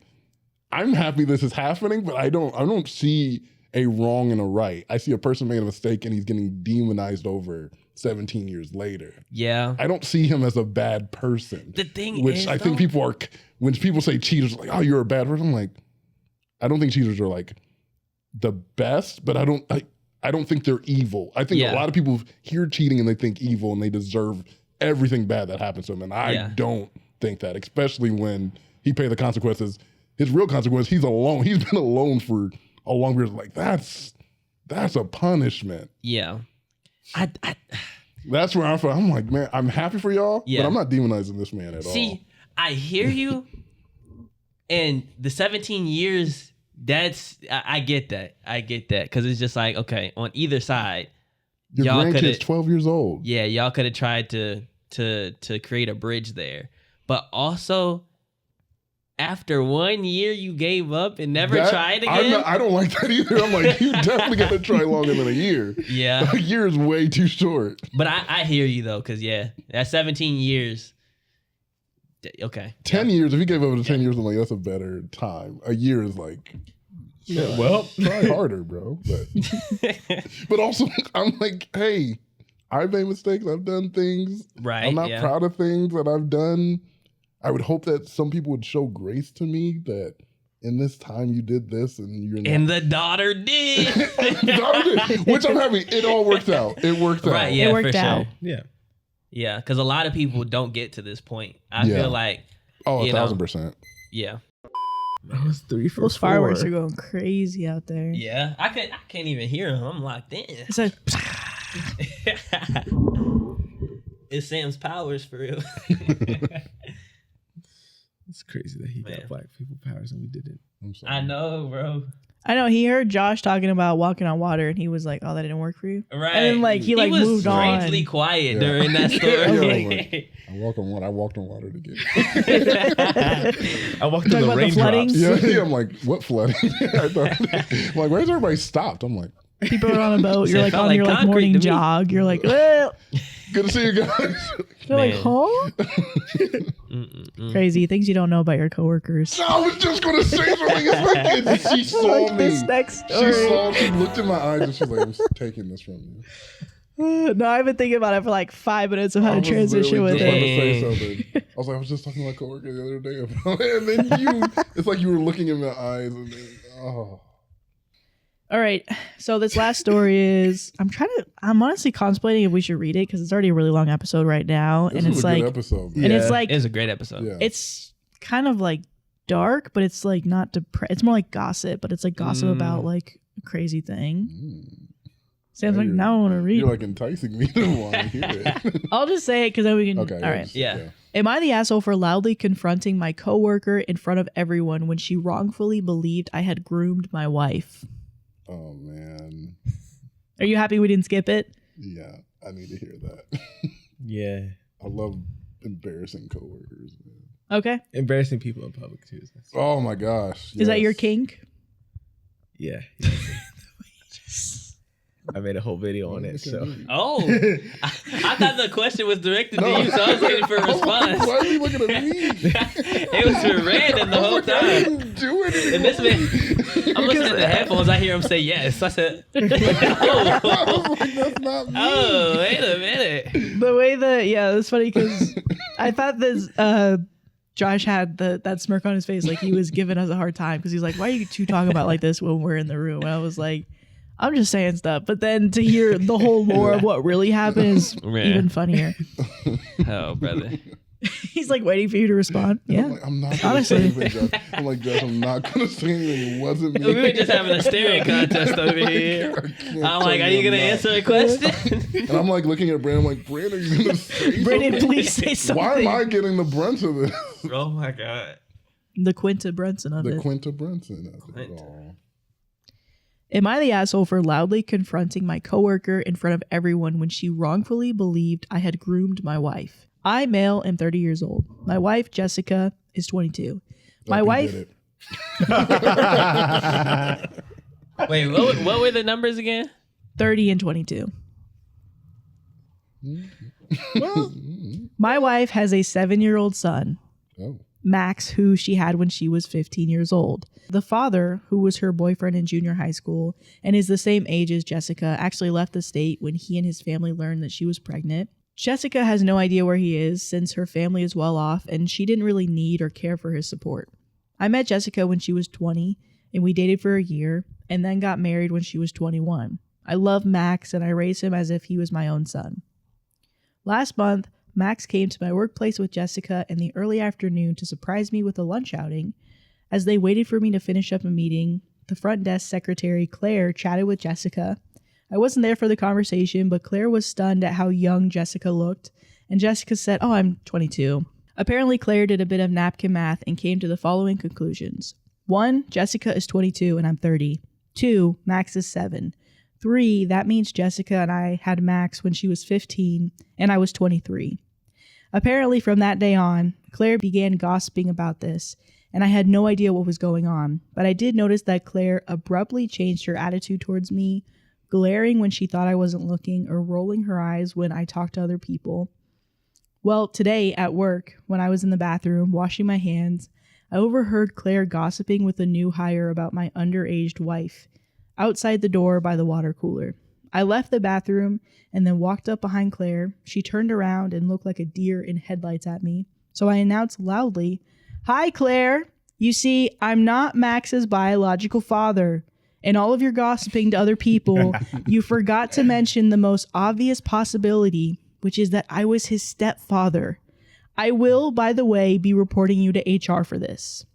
I'm happy this is happening, but I don't see a wrong and a right. I see a person made a mistake and he's getting demonized over 17 years later. Yeah. I don't see him as a bad person. The thing which is, I think people are, when people say cheaters, like, oh, you're a bad person. I'm like, I don't think cheaters are like the best, but I don't think they're evil. I think a lot of people hear cheating and they think evil and they deserve everything bad that happens to them. And I don't think that, especially when he paid the consequences. His real consequence, he's alone. He's been alone for a long period. Like, that's a punishment. Yeah. That's where I'm like, man, I'm happy for y'all, but I'm not demonizing this man at all. See, I hear you. And the 17 years, I get that. I get that. Because it's just like, okay, on either side, your grandkid's 12 years old. Yeah, y'all could have tried to create a bridge there. But also, after 1 year, you gave up and never tried again? I don't like that either. I'm like, you definitely got to try longer than a year. Yeah. A year is way too short. But I hear you, though, because, that 17 years. Okay. 10 years, if you gave up to 10 years, I'm like, that's a better time. A year is like, try harder, bro. But also, I'm like, hey, I've made mistakes. I've done things. Right. I'm not proud of things that I've done. I would hope that some people would show grace to me that in this time you did this and you're not. And the daughter did. Which I'm happy. It all worked out. It worked out. Right, yeah, it worked for out. Sure. Yeah. Yeah, because a lot of people don't get to this point. I feel like. Oh, 1,000%. Yeah. That was 3 for Those 4. fireworks are going crazy out there. Yeah. I can't even hear them. I'm locked in. It's like, it's Sam's powers for real. It's crazy that he got black people powers and we didn't. I'm sorry. I know, bro. I know he heard Josh talking about walking on water, and he was like, "Oh, that didn't work for you." Right. And then he was moved on. strangely quiet during that story. I walked on water to get. I walked Talking on the about the flooding? raindrops. Yeah, I'm like, what flooding? I'm like, where's everybody stopped? I'm like, People are on a boat. You're It like felt on like your concrete morning to me. jog. You're like, well. good to see you guys. They're like, Man. huh? Crazy things you don't know about your coworkers. I was just gonna say something. It's like she saw Like me. this next story. She looked in my eyes and she's like, I'm taking this from you. No, I've been thinking about it for like 5 minutes of how I to was transition with literally it. just about to say something. I was like, I was just talking to my coworker the other day about it, and then it's like you were looking in my eyes, and then, oh. All right. So this last story is I'm honestly contemplating if we should read it because it's already a really long episode right now. This and was it's a like good episode, man. and it's like It was a great episode. Yeah. it's kind of like dark, but it's like not it's more like gossip, but it's like gossip about like a crazy thing. Sam's like, now I want to read. You're like enticing me to want to hear it. I'll just say it because then we can. Okay. All right. Yeah. Am I the asshole for loudly confronting my coworker in front of everyone when she wrongfully believed I had groomed my wife? Oh man. Are you happy we didn't skip it? Yeah, I need to hear that. Yeah. I love embarrassing coworkers, man. Okay. Embarrassing people in public too. Oh my gosh. Is that your yes. kink? Yeah. I made a whole video on it. So Oh, I thought the question was directed to you, so I was waiting for a response. Why are you looking at me? It was for Random the whole I time. didn't do anything. And this man, I'm listening at the headphones. I hear him say yes. I said, I oh, was like, that's not me. oh, wait a minute. The way that, yeah, it's funny because I thought this, Josh had that smirk on his face like he was giving us a hard time because he's like, why are you two talking about like this when we're in the room? And I was like, I'm just saying stuff. But then to hear the whole lore of what really happened is even funnier. Oh, brother. He's like waiting for you to respond. Yeah. I'm not gonna Honestly. say anything, Josh. I'm like, Josh, I'm not gonna say anything. It wasn't me. We were just having a staring contest over here. I'm like, are you going to answer a question? And I'm like looking at Brandon, I'm like, Brandon, are you gonna say Brandon, something? please say something. Why am I getting the brunt of this? Oh, my God. The Quinta Brunson of The it. Quinta Brunson of it Quinta. all. Am I the asshole for loudly confronting my coworker in front of everyone when she wrongfully believed I had groomed my wife? I, male, am 30 years old. My wife, Jessica, is 22. My Hope he wife... did it. Wait, what were the numbers again? 30 and 22. Well, my wife has a 7-year-old son, Oh. Max, who she had when she was 15 years old. The father, who was her boyfriend in junior high school and is the same age as Jessica, actually left the state when he and his family learned that she was pregnant. Jessica has no idea where he is since her family is well off and she didn't really need or care for his support. I met Jessica when she was 20 and we dated for a year and then got married when she was 21. I love Max and I raised him as if he was my own son. Last month, Max came to my workplace with Jessica in the early afternoon to surprise me with a lunch outing. As they waited for me to finish up a meeting, the front desk secretary, Claire, chatted with Jessica. I wasn't there for the conversation, but Claire was stunned at how young Jessica looked, and Jessica said, "Oh, I'm 22. Apparently, Claire did a bit of napkin math and came to the following conclusions. 1, Jessica is 22 and I'm 30. 2, Max is 7. 3, that means Jessica and I had Max when she was 15 and I was 23. Apparently, from that day on, Claire began gossiping about this, and I had no idea what was going on, but I did notice that Claire abruptly changed her attitude towards me, glaring when she thought I wasn't looking or rolling her eyes when I talked to other people. Well, today at work, when I was in the bathroom washing my hands, I overheard Claire gossiping with a new hire about my underaged wife outside the door by the water cooler. I left the bathroom and then walked up behind Claire. She turned around and looked like a deer in headlights at me. So I announced loudly, "Hi, Claire. You see, I'm not Max's biological father. In all of your gossiping to other people, you forgot to mention the most obvious possibility, which is that I was his stepfather. I will, by the way, be reporting you to HR for this."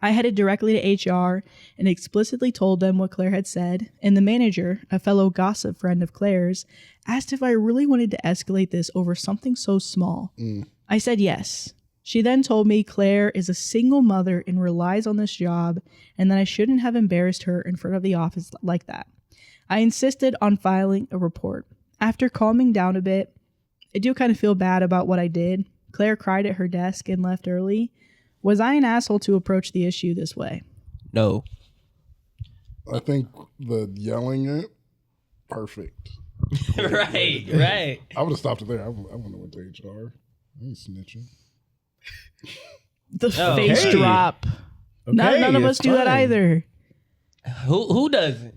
I headed directly to HR and explicitly told them what Claire had said, and the manager, a fellow gossip friend of Claire's, asked if I really wanted to escalate this over something so small. I said yes. She then told me Claire is a single mother and relies on this job, and that I shouldn't have embarrassed her in front of the office like that. I insisted on filing a report. After calming down a bit, I do kind of feel bad about what I did. Claire cried at her desk and left early. Was I an asshole to approach the issue this way? No. I think the yelling it, perfect. Right. I would have stopped it there. I wouldn't have went to HR. I ain't snitching. The face drop. Okay, None of us do that either. Who doesn't?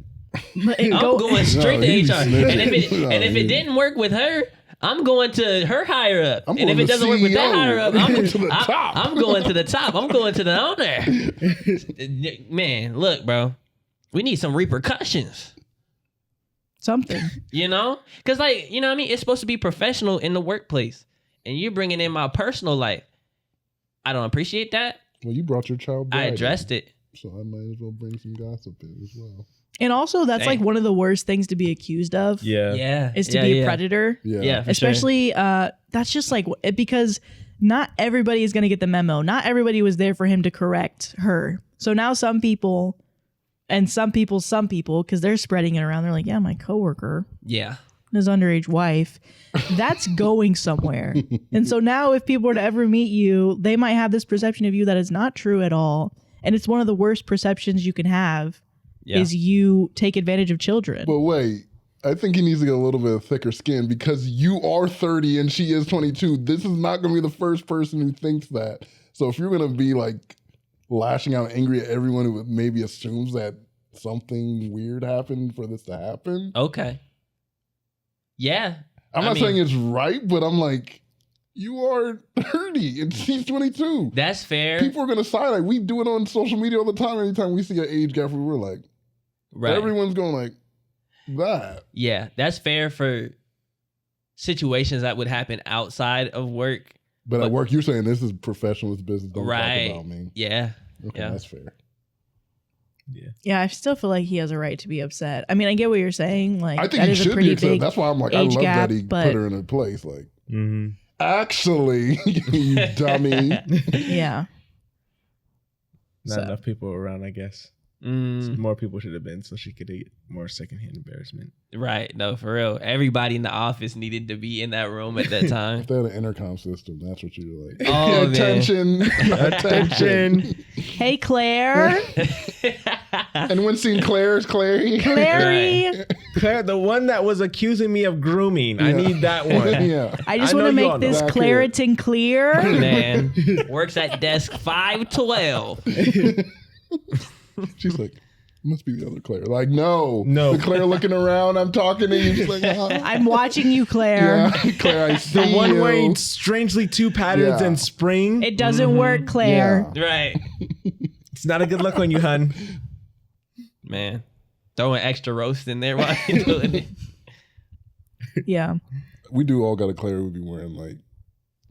I'm Go- going straight to he's HR. snitching. And if it didn't work with her, I'm going to her higher up. I'm And if going it to doesn't work with that CEO. higher up, I'm going to the top. I'm going to the top. I'm going to the owner. Man, look, bro. We need some repercussions. Something. You know? Because, like, you know what I mean? It's supposed to be professional in the workplace. And you're bringing in my personal life. I don't appreciate that. Well, you brought your child I bride addressed in, it. so I might as well bring some gossip in as well. And also, that's Dang. like one of the worst things to be accused of. Yeah. Is to be a predator. Yeah, for Especially, that's just like, because not everybody is going to get the memo. Not everybody was there for him to correct her. So now some people, because they're spreading it around, they're like, yeah, my coworker, Yeah. his underage wife, that's going somewhere. And so now if people were to ever meet you, they might have this perception of you that is not true at all. And it's one of the worst perceptions you can have is you take advantage of children. But wait, I think he needs to get a little bit of thicker skin because you are 30 and she is 22. This is not going to be the first person who thinks that. So if you're going to be like lashing out angry at everyone who maybe assumes that something weird happened for this to happen. Okay. Yeah. I'm not saying it's right, but I'm like, you are 30 and she's 22. That's fair. People are going to side. Like, we do it on social media all the time. Anytime we see an age gap, we're like, Right. everyone's going like that. Yeah, that's fair for situations that would happen outside of work. But at work, you're saying this is professional, this business. Don't Right. talk about me. Yeah. Okay, Yeah. that's fair. Yeah, I still feel like he has a right to be upset. I mean, I get what you're saying. Like, I think that he is a should pretty be upset. big That's why I'm like, I age love gap, that he but- put her in a place. Like, Mm-hmm. actually, you dummy. Yeah. Not So- enough people around, I guess. Mm, More people should have been so she could get more secondhand embarrassment. right. No, for real. Everybody in the office needed to be in that room at that time. If they had an intercom system, that's what you're like. Oh, man. attention, attention. Hey, Claire. And when seen Claire's Clary. Clary. Claire, the one that was accusing me of grooming. I need that one. Yeah. I just I want to know you make all this know. Claritin clear. Man, works at desk 512. She's like, must be the other Claire. Like, no. No. The Claire looking around, I'm talking to you. She's like, I'm watching you, Claire. yeah, Claire, I see The one you. wearing strangely two patterns Yeah. and spring. It doesn't work, Claire. Yeah. Right. It's not a good look on you, hun. Man, throwing extra roast in there while you're doing it. Yeah. We do all got a Claire who be wearing like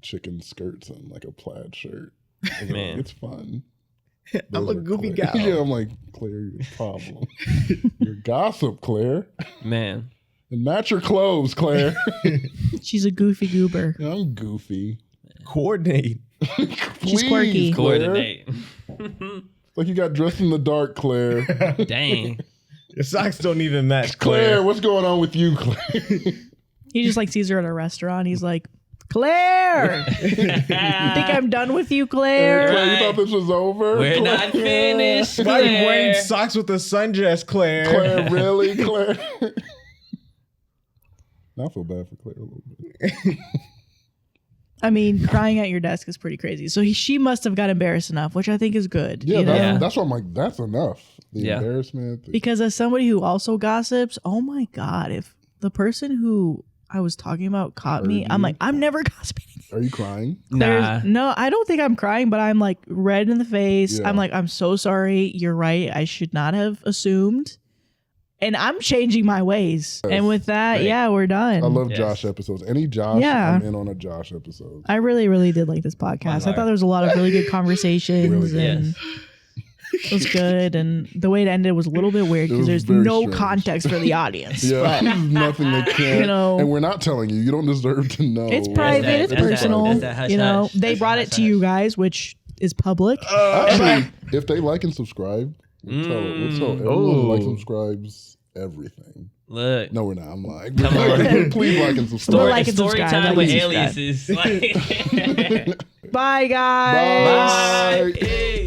chicken skirts and like a plaid shirt. And Man. like, it's fun. I'm Those a are goofy Claire. gal. Yeah, I'm like, Claire, you're a problem. You're gossip, Claire. Man, And match your clothes, Claire. She's a goofy goober. I'm goofy. Coordinate. Please, quirky. Claire. coordinate. Like you got dressed in the dark, Claire. Dang. Your socks don't even match, Claire, Claire. what's going on with you, Claire? He just like sees her at a restaurant. He's like, Claire, think I'm done with you, Claire? Claire, you Right. thought this was over? We're Claire? not finished. Why are you wearing Claire. socks with a sundress, Claire? Claire, really, Claire? Now I feel bad for Claire a little bit. I mean, crying at your desk is pretty crazy. So she must have got embarrassed enough, which I think is good. Yeah, you know? that's what I'm like, that's enough. The Yeah. embarrassment. Because as somebody who also gossips, oh my God, if the person who I was talking about caught me, Heard I'm you. like, I'm never gossiping. Are you crying? Nah. No, I don't think I'm crying, but I'm like red in the face. Yeah. I'm like, I'm so sorry. You're right. I should not have assumed. And I'm changing my ways. And with that, Right. yeah, we're done. I love Yes. Josh episodes. Any Josh, Yeah. I'm in on a Josh episode. I really, really did like this podcast. I Fire. thought there was a lot of really good conversations Really and Yes. it was good. And the way it ended was a little bit weird It because was there's very no strange. context for the audience. Yeah, But there's nothing they can't. You know. And we're not telling you. You don't deserve to know. it's private, that- it's that's that- personal. that's that hush You know, hush. they That's brought that it hush to you hush. guys, which is public. Actually, if they like and subscribe, we'll tell everyone who likes Oh. and subscries everything. Look. No, we're not. I'm lying. Come on. Please like and Story- subscribe. like and Story subscribe, time like with and subscribe. aliases. Like, Bye, guys. Bye. bye. Hey.